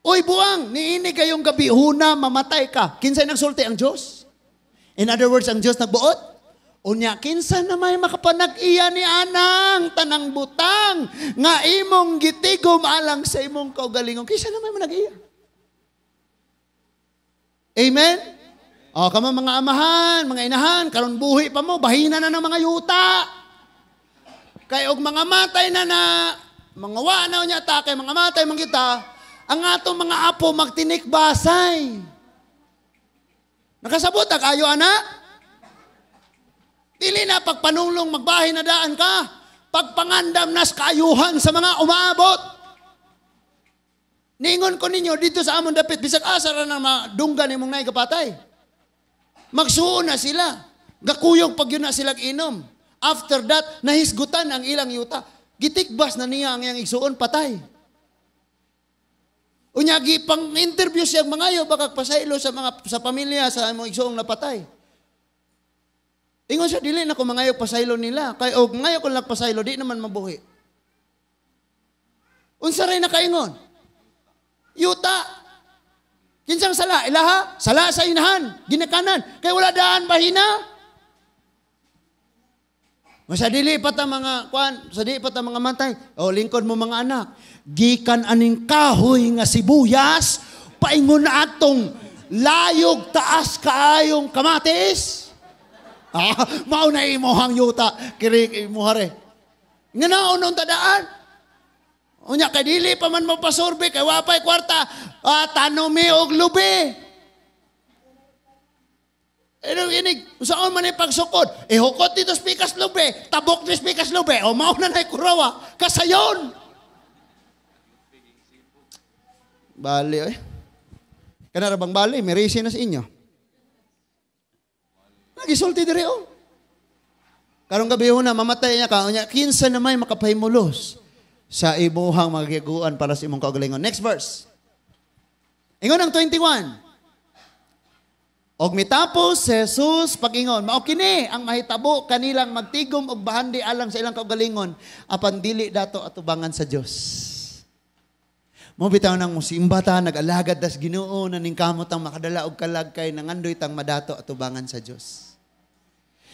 Uy, buang, niini kayong gabi, huna, mamatay ka. Kinsay nagsulti ang Diyos? In other words, ang Diyos nagbuot? Unya, kinsa na may makapanag-iya ni anang tanang butang nga imong gitigom alang sa imong kaugalingon. Kinsa na may manag-iya? Amen? O, kamo mga amahan, mga inahan, karon buhi pa mo, bahina na ng mga yuta. Kay og mga matay na mga wanaw niya ta, kay mga matay man kita, ang atong mga apo magtinikbasay. Nakasabot ang ayo, anak? Dili na pagpanulong magbahay na daan ka. Pagpangandam nas kaayuhan sa mga umaabot. Ningon ko ninyo dito sa amon dapit, bisag asara na madunggan imong nay kapatay. Magsuon na sila. Gakuyog pag yun na silang inom. After that, nahisgutan ang ilang yuta. Gitikbas na niya ang iyang igsuon, patay. Unyagi pang interview siya mga yo baka pasaylo sa pamilya sa mga igsoong napatay. Ingon siya dili na ko mga yo pasaylo nila kay og ngayo ko lang pasaylo di naman mabuhi. Unsa ray nakaingon? Yuta. Kinsang sala ilaha, sala sa inahan, ginakanan kay wala daan bahina. Sa dili pa ta mga kwan, sa dili pa ta mga matay. O lingkod mo mga anak, gikan aning kahoy nga sibuyas, paingon na atong layog taas kaayong kamatis. Mao na imohang yuta, kiri imuhare. Nga naon nung tadaan. Unya kay dili pa man mapasurbe kay wapay kwarta, tanumi og lubi. Inig, saan man yung pagsukod? Hukot dito spikas lube, tabok dito spikas lube, o mauna na kurawa, kasayon. Bali, Kanara bang bali, may reason na sa inyo. Nagisulti diri, Karong gabi na, mamatay niya ka, kinsa na may makapahimulos sa imuhang magagaguan para sa imong kaugalingon. Next verse. Ingon ang 21. Og mitapos si Jesus pag-ingon, mao kini ang mahitabo kanilang magtigom og bahandi alang sa ilang kaugalingon apan dili dato atubangan sa Dios. Mo bitaw nang musimba ta nag-alagad das Ginoo na ning kamot ang makadala og kalag kay nangandoy tang madato atubangan sa Dios.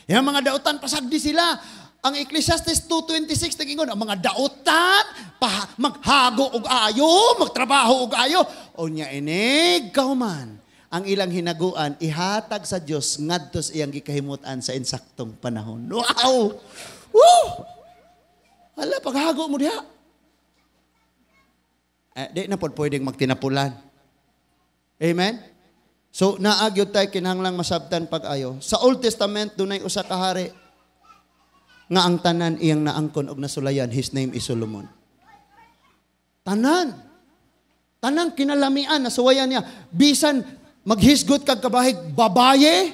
Yang mga dautan pasagdi sila. Ang Ecclesiastes 2:26 nag-ingon ang mga dautan maghago og ayo, magtrabaho og ayo. Unya inig kauman. Ang ilang hinaguan, ihatag sa Diyos ngadto sa iyang gikahimutan sa insaktong panahon. Wow! Woo! Hala, paghago mo diha. Di na po pwedeng magtinapulan. Amen? So, naagyo tayo kinahanglang masabtan pag-ayo. Sa Old Testament, dunay usa ka hari nga ang tanan iyang naangkon og nasulayan. His name is Solomon. Tanan. Tanang kinalamian, nasuwayan niya. Bisan, maghisgot kag kabahig babaye,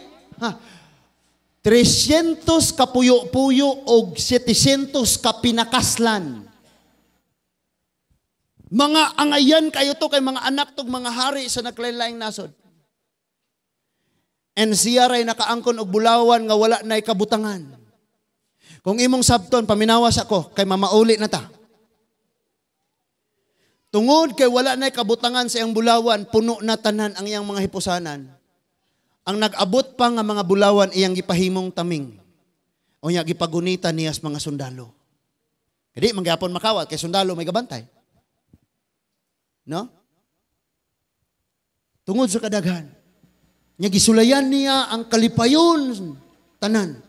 300 kapuyo-puyo og 700 kapinakaslan. Mga angayan kayo to kay mga anak tog mga hari sa naglain-laing nasod. And siya ray nakaangkon og bulawan nga wala nay kabutangan. Kung imong sabton paminawas ako kay mamauli na ta. Tungod kay wala na'y kabutangan sa iyang bulawan, puno na tanan ang iyang mga hipusanan. Ang nag-abot pa nga mga bulawan iyang gipahimong taming. O niya gipagunita niyas mga sundalo. Kadi mangyapon makawat kay sundalo may gabantay. No? Tungod sa kadaghan. Niya gisulayan niya ang kalipayon tanan.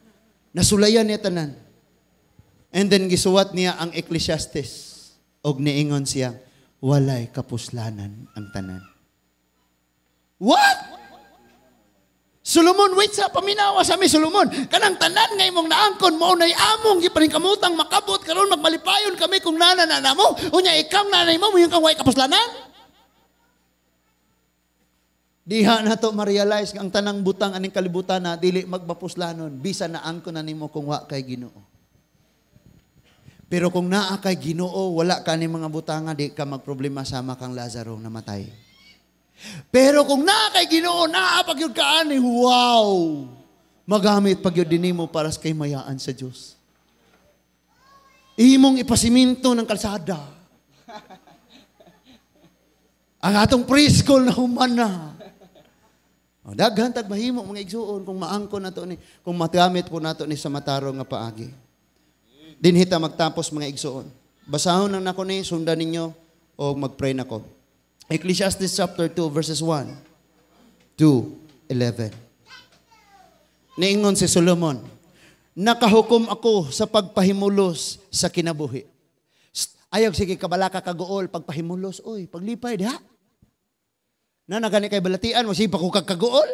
Nasulayan niya tanan. And then gisuwat niya ang Ecclesiastes. Og niingon siya, walay kapuslanan ang tanan. What? Solomon, wait sa paminawa sa mi Solomon. Kanang tanan nga imong naangkon mo nay among gipaningkamutang makabot karon magmalipayon kami kung nana mo. Unya ikaw nanay mo yung kang way kapuslanan? Diha na to ma-realize nga ang tanang butang aning kalibutan na dili magmapuslanon bisan na angkon na nimo kung wa kay Ginoo. Pero kung naa kay Ginoo, wala ka ni mga butanga, di ka magproblema sama kang Lazaro na matay. Pero kung naa kay Ginoo, naa pag yun ka ani, wow! Magamit pag yun din mo para sa kaymayaan sa Diyos. Imong ipasiminto ng kalsada. Ang atong preschool na humana. Daghan tag mahimo mga igsuon kung maangkon nato ni, kung magamit po nato ni sa mataro nga paagi. Dinhita magtapos mga igsuon. Basahon lang nako ni, sundan ninyo o mag-pray nako. Ecclesiastes chapter 2 verses 1 to 11. Niingon si Solomon, nakahukom ako sa pagpahimulos sa kinabuhi. Ayaw sige kabalaka kagool pagpahimulos. Oy, paglipay diha. Na nagani kay balatian mo sipa ko kagkagool.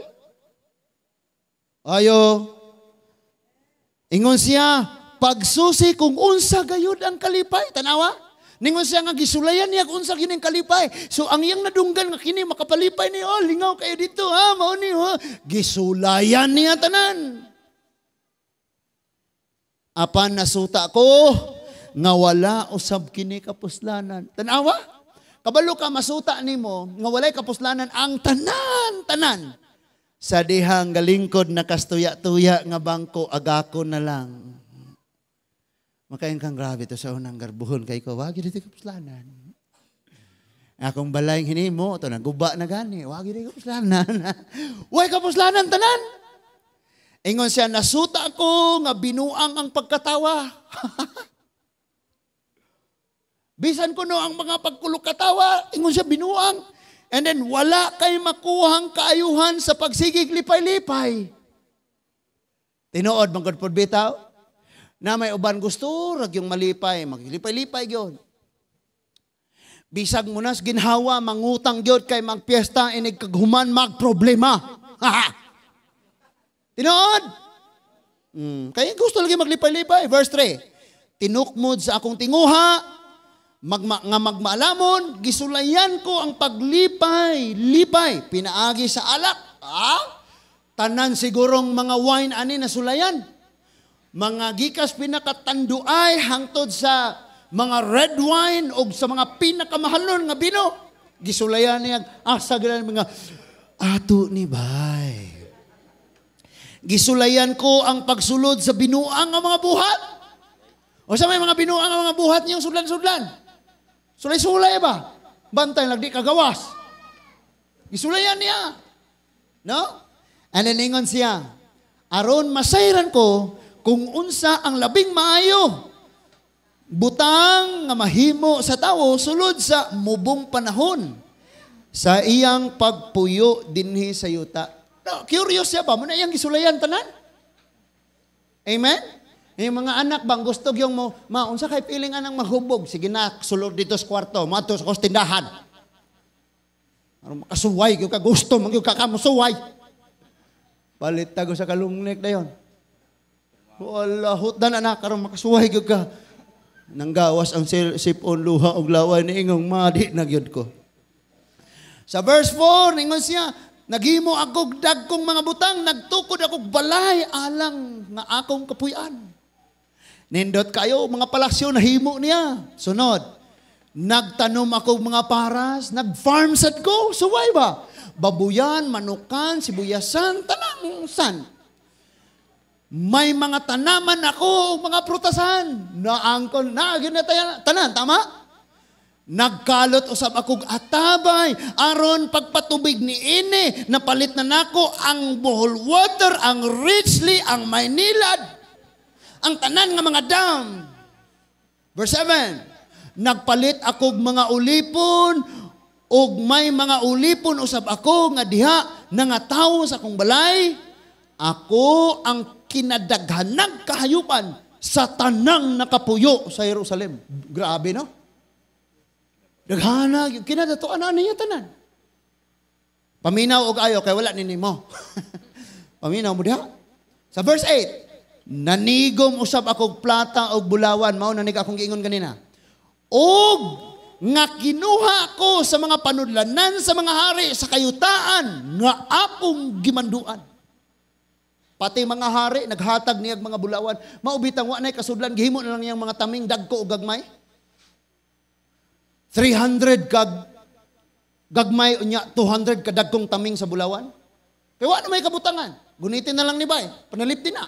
Ayo. Ingon siya, pagsusi kung unsa gayud ang kalipay, tanawa. Ningon siya nga gisulayan niya kung unsa kining kalipay. So ang iyang nadunggan nga kini makapalipay ni lingaw kayo dito mao ni gisulayan niya tanan. Apan nasuta ko nga wala usab kini kapuslanan. Tanawa? Kabalo ka masuta nimo nga walay kapuslanan ang tanan. Sa dihang galingkod na kastuya-tuya nga bangko agako na lang. Makain kang grabe to sa unang garbuhon kay ko, wagi dito kapuslanan. Akong balayng hinimo, ito naguba na gani, wagi dito kapuslanan. Way kapuslanan tanan. Ingon siya, nasuta ako nga binuang ang pagkatawa. Bisan ko no ang mga pagkulok-katawa, ingon siya binuang. And then wala kay makuhang kaayuhan sa pagsigig lipay-lipay. Tinuod mangkod pod bitaw, na may uban gusto, rag yung malipay, maglipay-lipay gyud. Bisag mo nas ginhawa, mangutang gyud kay magpiesta, inig kaghuman magproblema. Tinuod. Kaya gusto lagi maglipay-lipay. Verse 3, tinukmod sa akong tinguha, magmaalamon, gisulayan ko ang paglipay-lipay, pinaagi sa alak. Tanan sigurong mga wine ani na sulayan. Mga gikas pinakatanduay hangtod sa mga red wine o sa mga pinakamahalon nga bino. Gisulayan niya, asa ganun mga, ato ni bay. Gisulayan ko ang pagsulod sa binuang nga mga buhat. O sa may mga binuang nga mga buhat niyong sudlan-sudlan. Sulay-sulay ba? Bantay lang di kagawas. Gisulayan niya. No? And then ingon siya, aron masayran ko kung unsa ang labing maayo. Butang nga mahimo sa tawo sulod sa mubong panahon sa iyang pagpuyo dinhi sa yuta. No, curious siya ba? Muna iyang gisulayan tanan? Amen? Yung mga anak bang gusto yung mo, unsa kay piling anang mahubog? Sige na, sulod dito sa kwarto, mato sa tindahan. Aron makasuway, yung ka gusto, yung kakamusuway. Palit tago sa kalungnik na yun. Wala, hutdan anak, karon makasuway yung ka. Nanggawas ang sipon, luha, og laway ni ingong madi na gyud ko. Sa verse 4, ningon siya, naghimo ako dagkong mga butang, nagtukod ako balay, alang nga akong kapuy-an. Nindot kayo, mga palasyo, nahimo niya. Sunod, nagtanom ako mga paras, nag-farm sad ko, suway ba? Babuyan, manukan, sibuyasan, tanang san. May mga tanaman ako, mga prutasan. Naangkon, tanan, tama? Nagkalot usab akong atabay, aron pagpatubig ni ini, napalit na nako ang Bohol water, ang richly, ang Maynilad, ang tanan nga mga dam. Verse 7, nagpalit akong mga ulipon, og may mga ulipon usab ako nga diha nangatawo sa akong balay. Ako ang kinadaghanag kahayupan sa tanang nakapuyo sa Jerusalem. Grabe, no? Daghanag, kinadatuan na niya tanan. Paminaw og ayo kay wala nini mo. Paminaw mo diha. Sa verse 8, nanigom usab akong plata og bulawan, mao nanig akong giingon kanina. Og nga kinuha ko sa mga panudlanan sa mga hari sa kayutaan nga akong gimanduan. Pati mga hari naghatag niyag mga bulawan, maubitang wa nay kasudlan, gihimo na lang yang mga taming dagko o gagmay. 300 kag gagmay unya 200 ka dagkong taming sa bulawan. Kaya wa na may kabutangan. Gunitin na lang ni bay, panalip din na.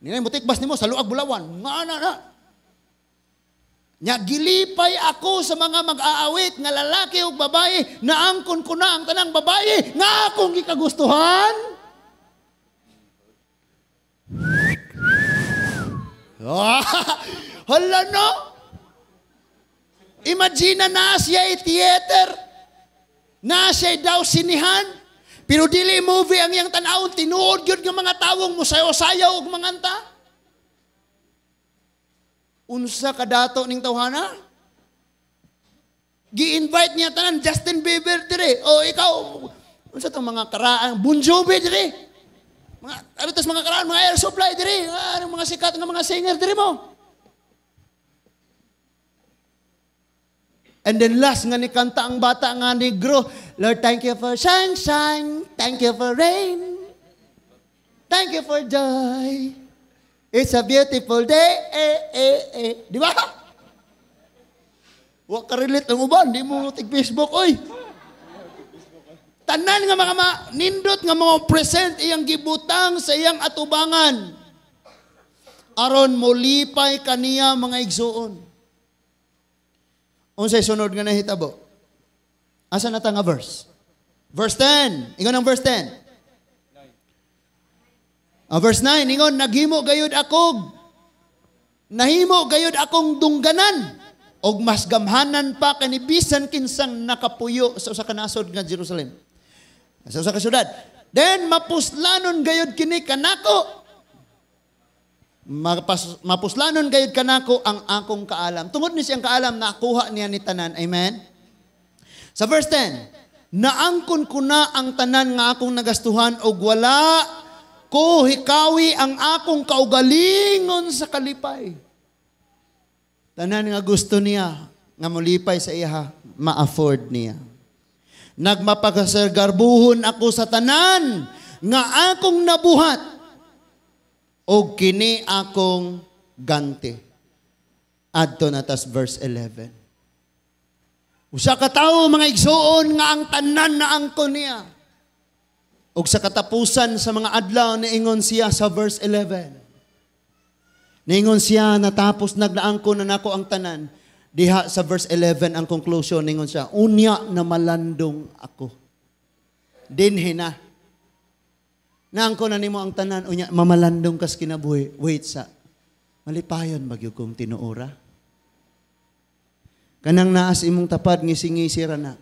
Ninay mutikbas nimo sa luag bulawan. Nga na. Nya gilipay ako sa mga mag-aawit nga lalaki ug babae, naangkon ko na ang tanang babae nga akong gikagustuhan. Hala no? Imagine na siya theater, na siya daw sinihan, pero dili movie ang iyang tanawon, tinuod yun ng mga tawong musayaw-sayaw ug manganta. Unsa kadato ning tawhana? Gi-invite niya tanan Justin Bieber dire. O ikaw, unsa tong mga karaan, Bon Jovi dire. Ano tas mga karaan, mga Air Supply dire, mga sikat nga mga singer dire mo. And then last nga ni kanta ang bata nga negro, Lord, thank you for sunshine, thank you for rain, thank you for joy. It's a beautiful day. Di ba? Huwag ka relate ng uban, di mo tig-Facebook, oy. Tanan nga mga nindot nga mga present iyang gibutang sa iyang atubangan. Aron molipay kaniya mga igsuon. Unsay sunod nga nahitabo? Asa na ta nga verse? Verse 10. Ingon ang verse 10. Verse 9, ingon, naghimo gayud akong dungganan, og mas gamhanan pa kanibisan kinsang nakapuyo sa usa ka nasod nga Jerusalem. Sa usa ka syudad. Then mapuslanon gayud kini kanako. Mapuslanon gayud kanako ang akong kaalam. Tungod ni siyang kaalam, nakuha niya ni tanan. Amen? Sa verse 10, naangkon ko na ang tanan nga akong nagastuhan og wala ko hikawi ang akong kaugalingon sa kalipay. Tanan nga gusto niya nga molipay sa iya, ma-afford niya. Nagmapagasergarbuhon ako sa tanan nga akong nabuhat og kini akong ganti. Adto na tas verse 11. Usa ka tawo mga igsuon nga ang tanan na angkon niya. Og sa katapusan sa mga adlaw niingon siya sa verse 11. Niingon siya natapos naglaangkon na nako ang tanan. Diha sa verse 11 ang conclusion niingon siya, unya na malandong ako. Dinhi na. Naangkon na nimo ang tanan, unya mamalandong kas kinabuhi. Wait sa malipayon magyud kong tinuora. Kanang naas imong tapad ngisi-ngisi ra na.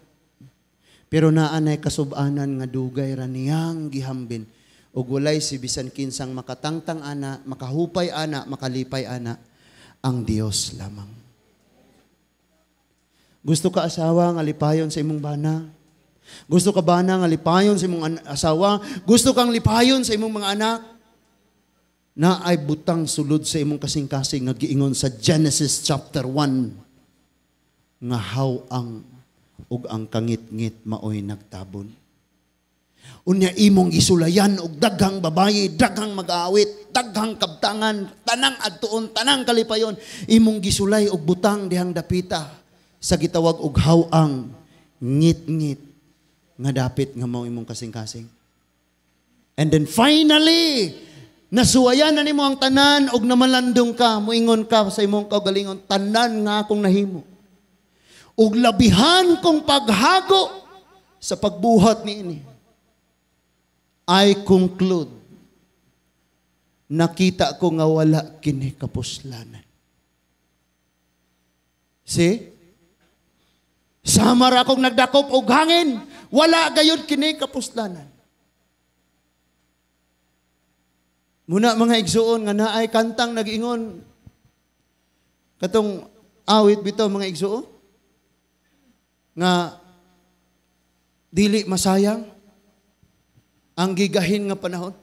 Pero naanay kasub-anan nga dugay ra niyang gihambin. Ug walay si bisan kinsang makatangtang ana, makahupay ana, makalipay ana, ang Dios lamang. Gusto ka asawa nga lipayon sa imong bana? Gusto ka bana nga lipayon sa imong asawa? Gusto kang lipayon sa imong mga anak? Na ay butang sulod sa imong kasing-kasing nga giingon sa Genesis chapter 1 nga hawang ug ang kangit-ngit maoy nagtabon. Unya imong isulayan og daghang babayi, daghang mag-aawit, daghang kabtangan, tanang adtuon, tanang kalipayon, imong gisulay og butang dihang dapita sa gitawag og hawang ngit-ngit nga dapit nga mao imong kasing-kasing. And then finally, nasuwayan na nimo ang tanan og namalandong ka, moingon ka sa imong kaugalingon, tanan nga akong nahimo. Ug labihan kong paghago sa pagbuhat niini. I conclude, nakita ko nga wala kini kapuslanan. See? Samar akong nagdakop og hangin, wala gayud kini kapuslanan. Muna mga igsuon nga naay kantang nag-ingon katong awit bitaw mga igsuon nga dili masayang ang gigahin nga panahon.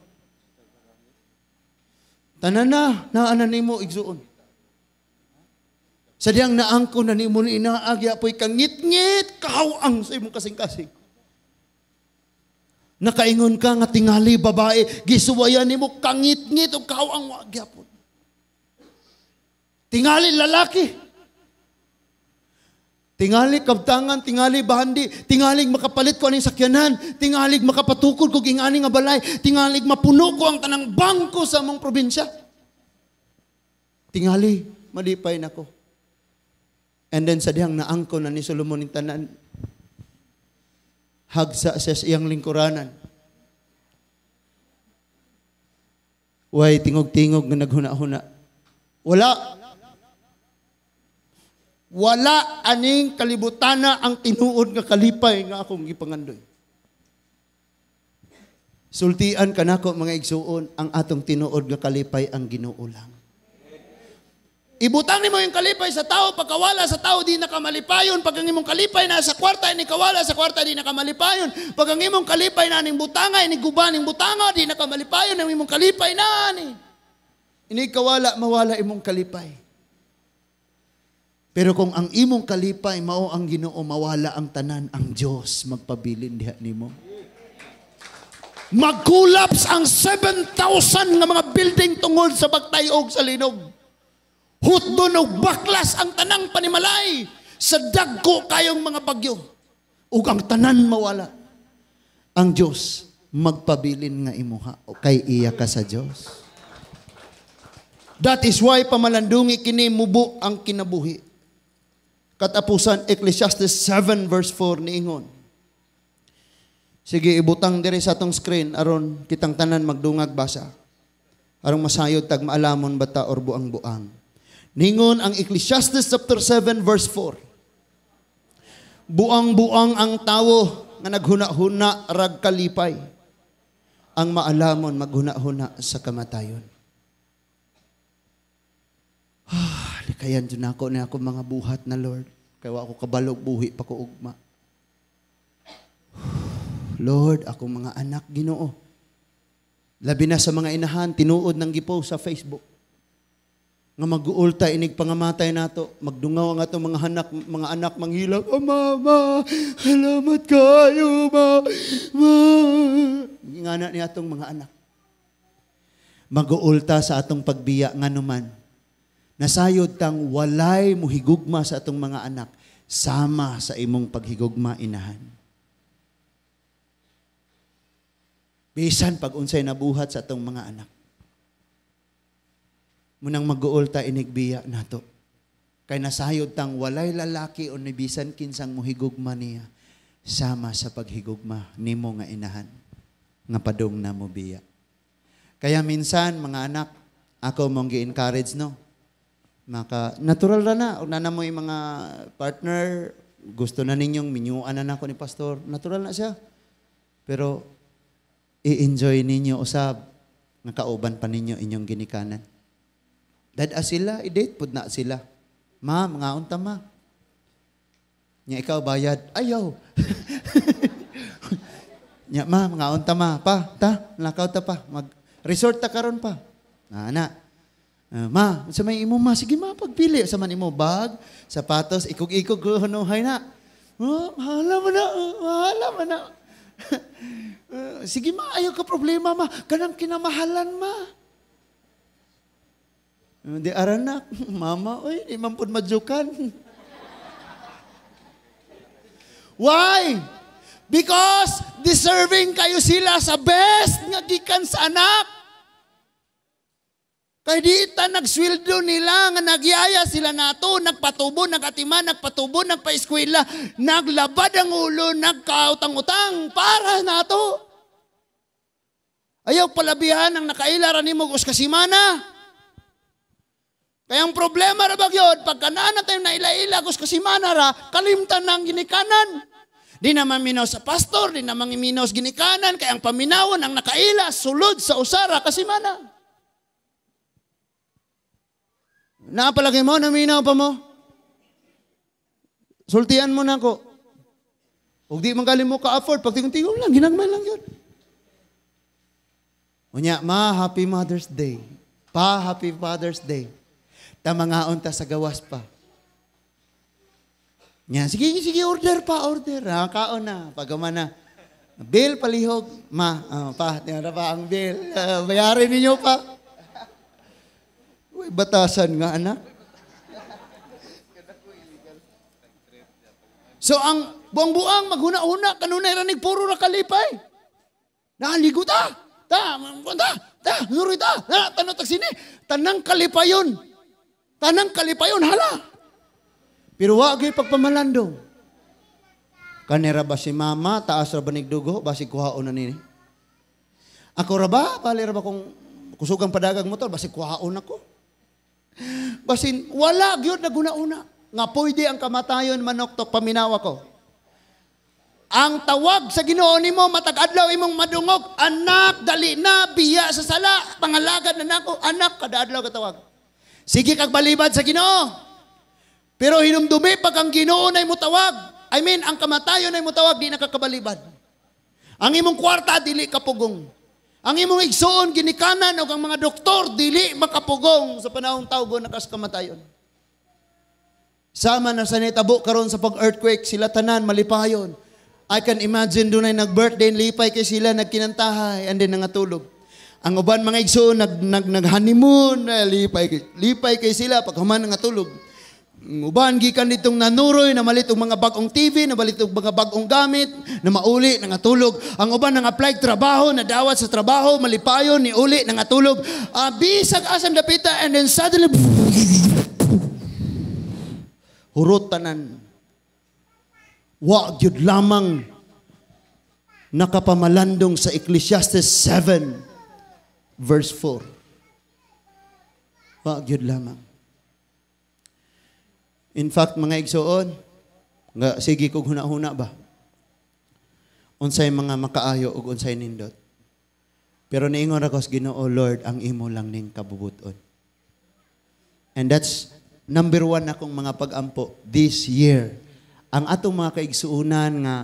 Tanan na naanan nimo igsuon. Sa diyang naangko na nimo ni inaagya po'y kangit-ngit kahawang sa imong kasing-kasing. Nakaingon ka nga tingali babae, gisuwayan nimo kangit-ngit o kahawang wagya po. Tingali lalaki. Tingali kabtangan, tingali bahandi, tingalig makapalit ko aning sakyanan, tingalig makapatukod ko ingani nga balay, tingalig mapuno ko ang tanang bangko sa among probinsya. Tingali, malipay nako. And then sa dihang naangko na ni Solomon ng tanan, hagsa sa iyang lingkuranan. Way tingog-tingog nga naghuna-huna. Wala aning kalibutana ang tinuod nga kalipay nga akong gipangandoy. Sultian kanako mga igsuon, ang atong tinuod nga kalipay ang Ginoo lang. Ibutang nimo yung kalipay sa tao, pagkawala sa tao, di nakamalipayon. Pag ang imong kalipay na sa kwarta, ni kawala sa kwarta, di nakamalipayon. Pag ang imong kalipay na ning butanga, ni guba ning butanga, di nakamalipayon. Ang imong kalipay na ni. Ini kawala, mawala imong kalipay. Pero kung ang imong kalipay, mao ang Ginoo, mawala ang tanan, ang Diyos magpabilin diha nimo. Mag-collapse ang 7,000 nga mga building tungod sa bagtayog sa linog. Hutdon o baklas ang tanang panimalay sa dagko kayong mga bagyo. Ug ang tanan mawala. Ang Diyos magpabilin nga imuha o kay iya ka sa Diyos. That is why pamalandungi kini mubo ang kinabuhi. Katapusan Ecclesiastes 7 verse 4 niingon. Sige ibutang diri sa atong screen aron kitang tanan magdungag basa. Arong masayod tag maalamon bata or buang-buang. Ningon ang Ecclesiastes chapter 7 verse 4. Buang-buang ang tawo nga naghuna-huna rag kalipay. Ang maalamon maghuna-huna sa kamatayon. Likayan dyan ako na ako mga buhat na Lord. Kaya ako kabalog buhi pa ko ugma. Lord, akong mga anak Ginoo. Labi na sa mga inahan, tinuod ng gipo sa Facebook. Nga mag-uulta, inig pangamatay nato. Magdungaw ang atong mga anak manghilang. Oh, Mama, salamat kayo, Ma. Nga na ni atong mga anak. Mag-uulta sa atong pagbiya nga naman. Nasayod tang walay muhigugma sa atong mga anak. Sama sa imong paghigugma, inahan. Bisan pag unsay nabuhat sa atong mga anak. Munang mag-uulta inigbiya nato. Kay nasayod tang walay lalaki o bisan kinsang muhigugma niya sama sa paghigugma nimo nga inahan nga padung na mo biya. Kaya minsan mga anak ako mong gi-encourage no. Natural ra na og nana mo mga partner gusto na ninyong minyuan na nako ni pastor. Natural na siya. Pero i-enjoy ninyo usab nga kauban pa ninyo inyong ginikanan. Dada sila, i-date pud na sila. Ma, mga unta ma. Nya ikaw bayad, ayaw. Nya ma, mga unta ma, pa, nakaw ta pa, mag-resort ta karon pa. Na. Ma, sa may imo ma, sige ma, pagpili. Sa man imo, bag, sapatos, ikog-ikog, hanuhay na. Mahala mo na. Sige ma, ayaw ka problema ma. Kanang kinamahalan ma. Di aranak, mama, oy, di man pud madjukan. Why? Because deserving kayo sila sa best nga gikan sa anak. Kay di ta nagsweldo nila nga nagyaya sila nato, nagpatubo, nagatiman, nagpatubo, nagpa-eskwela, naglabad ang ulo, nagkautang-utang para nato. Ayaw palabihan ang nakailaran nimo us kasimana. Kaya ang problema ra bagyod, pagka naana tayo na ila-ila kus kasimana ra, kalimtan ng ginikanan. Di naman minaw sa pastor, di naman minaw sa ginikanan, kaya ang paminawon ang nakaila, sulod sa usara kasimana. Napalagay mo, naminaw pa mo. Sultian mo na ko. Huwag di manggaling mo ka-afford, pag tingong-tingong lang, ginagmay lang yun. Unya, ma, happy Mother's Day. Pa, happy Father's Day. Tamangaon ta sa gawas pa. Nya, sige, order pa. Kaon na, pagkaman na. Bill, palihog. Ma, pa, tingnan pa ang bill. Bayarin ninyo pa. Uy, batasan nga, anak. So, ang buang-buang, maghuna-huna, kanunay ranig puro na kalipay. Nakaligo ta, nuri ta, tanong tagsini, tanang kalipayon. Tanang kalipayon, hala. Pero wag yung pagpamalandong. Kanera ba si mama, taas ra ba nigdugo, basi kuhaon na nini. Ako ra ba, bali ra ba kung kusugang padagang motor, basi kuhaon ako. Basin, wala, gyud naguna-una. Nga pwede ang kamatayon manoktok paminawa ko. Ang tawag sa Ginoo nimo matag-adlaw imong madungog, anak, dali na, biya sa sala, pangalagad na nako, anak, kada adlaw katawag. Sige kag balibad sa Ginoo. Pero hinumdumi pag ang Ginoo nay mutawag. Ang kamatayon nay mutawag di nakakabalibad. Ang imong kwarta dili kapugong. Ang imong igsoon ginikanan og ang mga doktor dili makapugong sa panahong tawgon nakas kamatayon. Sama na sa nitabo karon sa pag-earthquake sila tanan malipayon. I can imagine dunay nag-birthday lipay kay sila nagkinantahay and then nangatulog. Ang uban mga igsoon nag-honeymoon, lipay kay sila paghuman nangatulog. Uban gikan ditong nanuroy na malit og mga bagong TV, na malit og mga bagong gamit, na mauli nangatulog. Ang uban nang-apply trabaho, na dawat sa trabaho, malipayon ni uli nangatulog. Bisag asam dapita and then suddenly hurot tanan. Wa gyud lamang nakapamalandong sa Ecclesiastes 7 verse 4. Wa gyud lamang. In fact, mga igsoon, nga sige kog huna-huna ba? Unsay mga makaayo ug unsay nindot. Pero niingon ako sa Ginoo, Lord, ang imo lang ning kabubuton. And that's number 1 akong mga pag-ampo this year. Ang atong mga kaigsuunan nga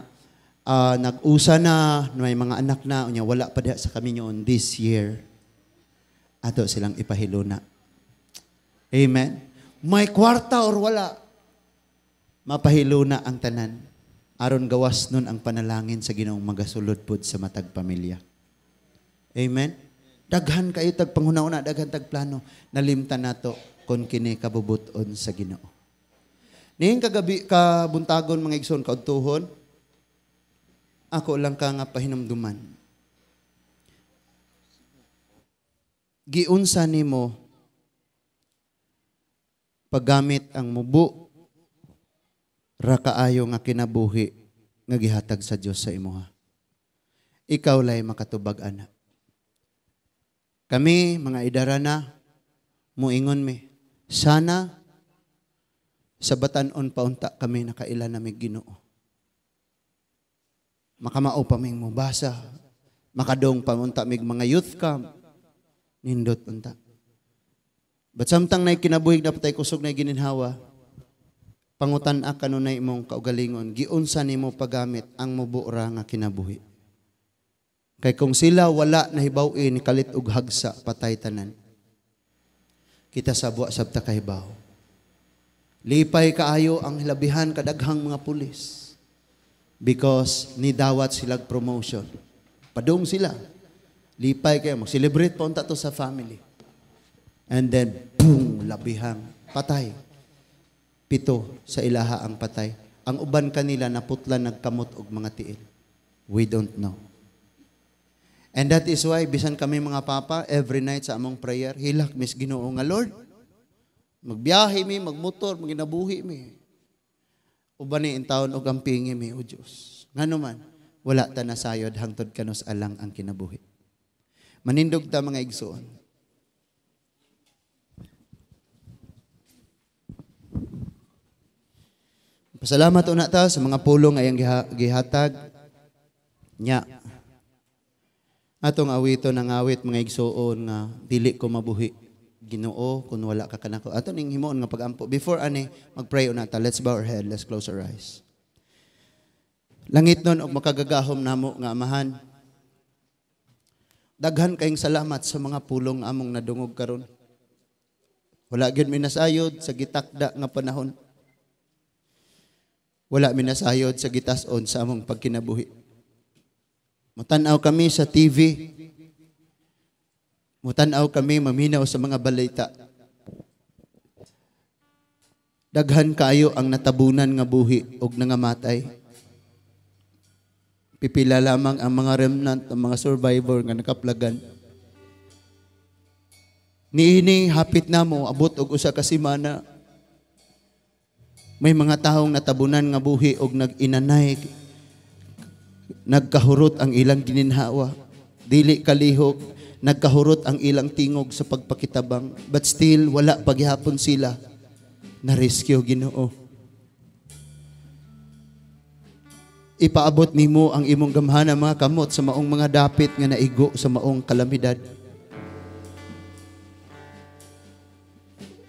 nag-usa na, may mga anak na, unya wala pa diha sa kami nyoon this year. Ato silang ipahiluna. Amen. May kwarta or wala, mapahiluna ang tanan. Aron gawas nun ang panalangin sa Ginoong magasulod pod sa matag pamilya. Amen. Daghan kayo tag panghuna-una, daghan tag plano. Nalimtan nato kon kini kabubuton sa Ginoo. Ning kagabi kabuntagon mga igsoon kaudtuhon, ako lang ka nga pahinumduman. Giunsa nimo paggamit ang mubo ra kaayo nga kinabuhi nga gihatag sa Dios sa imuha. Ikaw lay makatubag ana. Kami mga idarana muingon mi, sana sa batan-on paunta kami nakaila na may Ginoo. Makamao pa ming mubasa, makadong pamunta mig mga youth camp, nindot unta. But samtang na kinabuhig na patay kusog na gininhawa, pangutan-a kanunay imong kaugalingon, giunsa nimo paggamit ang mubura nga kinabuhi. Kay kung sila wala nahibaw-in, kalit ug hagsa, patay tanan. Kita sabwa sabta kahibaw. Lipay kaayo ang hilabihan kadaghang mga pulis. Because nidawat silag promotion. Padung sila. Lipay kayo, mag-celebrate pa unta to sa family. And then, boom, labihang, patay. 7 sa ilaha ang patay. Ang uban kanila naputlan nagkamot og mga tiil. We don't know. And that is why, bisan kami mga papa, every night sa among prayer, hilak mis Ginoo nga, Lord, magbiyahe mi, magmotor, maginabuhi mi. Uban ni intawon og ampingi mi, o Diyos. Ngano man, wala ta nasayod hangtod kanos alang ang kinabuhi. Manindog ta mga igsoon. Pasalamat una ta sa mga pulong ayang gihatag nya. Atong awiton ang awit mga igsoon nga dili ko mabuhi Ginoo kun wala ka kanako. Ato ning himuon nga pagampo. Before ani magpray una ta, let's bow our head, let's close our eyes. Langit nun og makagagahom namo nga Amahan. Daghan kayong salamat sa mga pulong among nadungog karon. Wala gyud minasayod sa gitakda nga panahon. Wala minasayod sa gitas-on sa among pagkinabuhi. Mutanaw kami sa TV. Mutanaw kami maminaw sa mga balita. Daghan kaayo ang natabunan nga buhi ug nangamatay. Pipila lamang ang mga remnant, ang mga survivor nga nakaplagan. Niini hapit namo abot og usa ka semana. May mga taong natabunan nga buhi og nag-inanay, nagkahurot ang ilang gininhawa, dili kalihok, nagkahurot ang ilang tingog sa pagpakitabang, but still wala paghihapon sila na rescue Ginoo. Ipaabot nimo ang imong gamhana mga kamot sa maong mga dapit nga naigo sa maong kalamidad.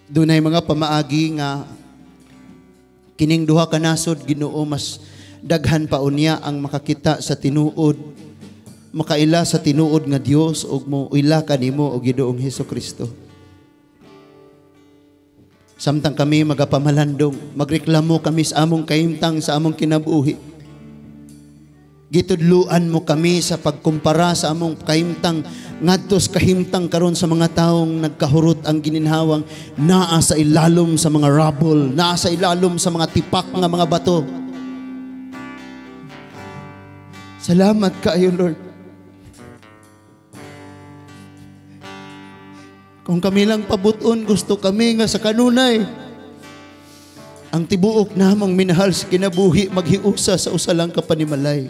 Dunay mga pamaagi nga kining duha ka nasod Ginoo mas daghan pa unya ang makakita sa tinuod, makaila sa tinuod nga Dios ug moila kanimo og Ginoong Hesukristo. Samtang kami magapamalandong, magreklamo kami sa among kahimtang sa among kinabuhi. Gitudluan mo kami sa pagkumpara sa among kahimtang ngadtos kahimtang karon sa mga taong nagkahurot ang gininhawang naa sa ilalom sa mga rubble, naa sa ilalom sa mga tipak nga mga bato. Salamat kaayo Lord. Kung kami lang pabuton, gusto kami nga sa kanunay ang tibuok namang minahal sa kinabuhi maghiusa sa usalang kapanimalay.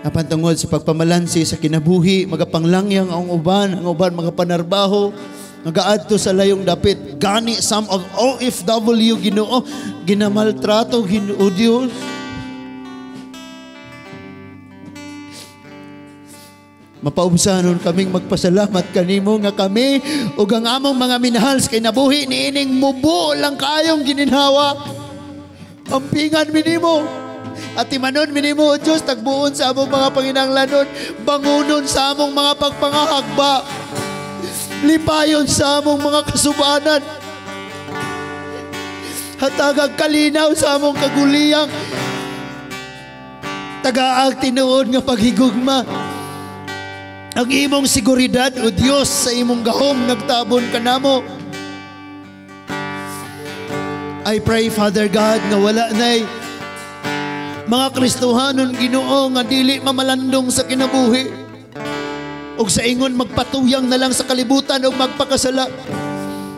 Apan tungod sa pagpamalansi sa kinabuhi, magapanglangyang ang uban magapanarbaho, nagaadto sa layong dapit. Gani some of OFW, Ginoo, ginamaltrato, Ginoo Dios. Mapaumsanon kaming magpasalamat kanimo nga kami ug ang among mga minahals kay nabuhi niining mubo lang kayong gininhawa. Ampingan minimo at imanon minimo, O Diyos, tagbuon sa among mga panginahanglanon, bangunon sa among mga pagpangahagba, lipayon sa among mga kasubanan, hatagag kalinaw sa among kaguliyang, tagaag tinuod nga paghigugma. Ang imong seguridad, O Diyos, sa imong gahom nagtabon ka namo. I pray, Father God, nga wala na'y mga Kristohanon, Ginoo, nga dili mamalandong sa kinabuhi ug sa ingon magpatuyang na lang sa kalibutan ug magpakasala.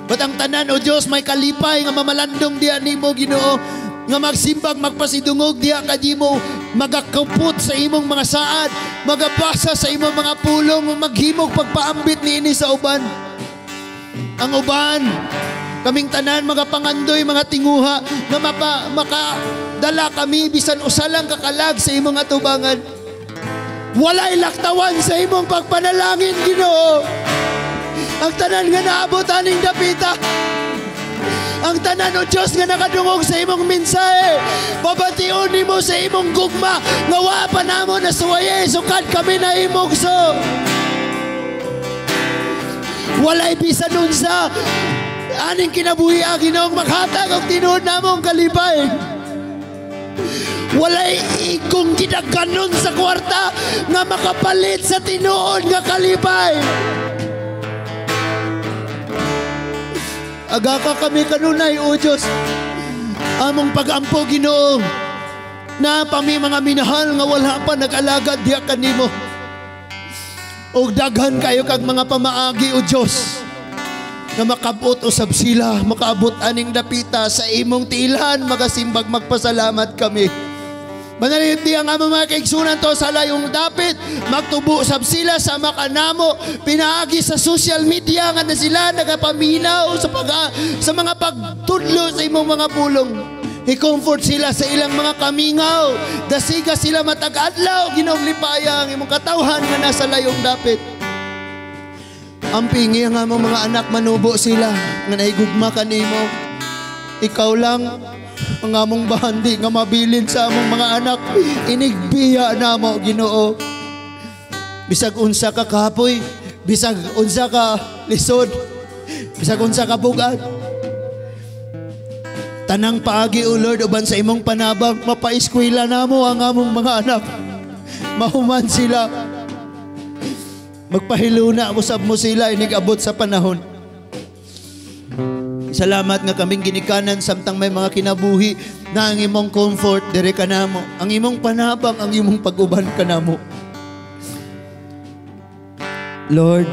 But ang tanan, O Diyos, may kalipay nga mamalandong diya nimo, Ginoo, nga magsimbag, magpasidungog diya kadimo, magakupot sa imong mga saad, magabasa sa imong mga pulong, maghimog pagpaambit niini sa uban. Ang uban, kaming tanan, mga pangandoy, mga tinguha, na makadala kami, bisan usalang kakalag sa imong atubangan. Walay laktawan sa imong pagpanalangin, Ginoo. Ang tanan nga naabot aning dapita, ang tanan, O Diyos, nga nakadungog sa imong mensahe, pabation nimo sa imong gugma, nga wa pa namo nasuwaye, sukad kami na imugso. Walay bisan unsa aning kinabuhi, Ginoong maghatag og tinuod namong kalipay. Walay ikong gidaganon sa kwarta nga makapalit sa tinuod nga kalipay. Aga ka kami kanunay, O Diyos, among pag-ampo, Ginoo, na pami mga minahal nga wala pa nag-alagad diya kanimo. O daghan kayo kag mga pamaagi, O Diyos, na makabot usab sila, makaabot aning dapita sa imong tiilan, magasimbag magpasalamat kami. Manalip di ang among mga kaigsunan to sa layong dapit, magtubo sab sila sa makanamo, pinaagi sa social media nga na sila nagapaminaw sa mga pagtudlo sa imong mga pulong. I-comfort sila sa ilang mga kamingaw, dasiga sila matag-adlaw, Ginoong lipaya ang imong katawhan nga nasa layong dapit. Ang pingi ang among mga anak, manubo sila nga naigugma kanimo. Ikaw lang ang among bahandi nga mabilin sa among mga anak, inigbiya namo, Ginoo. Bisag unsa ka kapoy, bisag unsa ka lisod, bisag unsa ka bugad, tanang paagi, O Lord, uban sa imong panabang, mapaeskwela namo ang among mga anak, mahuman sila, magpahiluna usab mo sila, inigabot sa panahon. Salamat nga kaming ginikanan samtang may mga kinabuhi na ang imong comfort dire kanamo, ang imong panabang, ang imong pag-uban kanamo. Lord,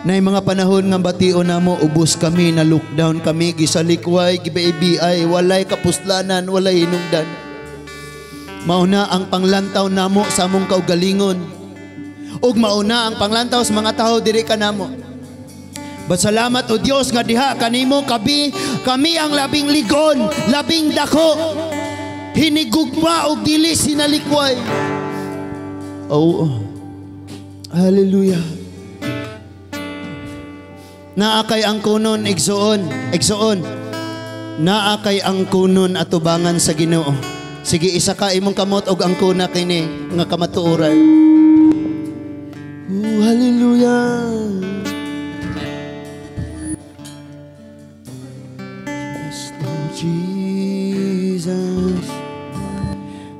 na mga panahon nga bation namo, ubos kami, na lockdown kami, gisalikway, gibaibiyay, walay kapuslanan, walay hinungdan. Mauna ang panglantaw namo sa among kaugalingon, ug mauna ang panglantaw sa mga tao dire kanamo. But salamat, O Diyos, nga diha kanimo kami ang labing ligon, labing dako, hinigugma og dili sinalikway. Oh, hallelujah. Naakay ang kunon, igsoon, naakay ang kunon atubangan sa Ginoo. Sige, isa ka imong kamot og ang kuna kini nga kamatuoran. Oh, hallelujah. Jesus,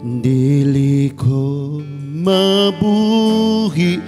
dili ko mabuhi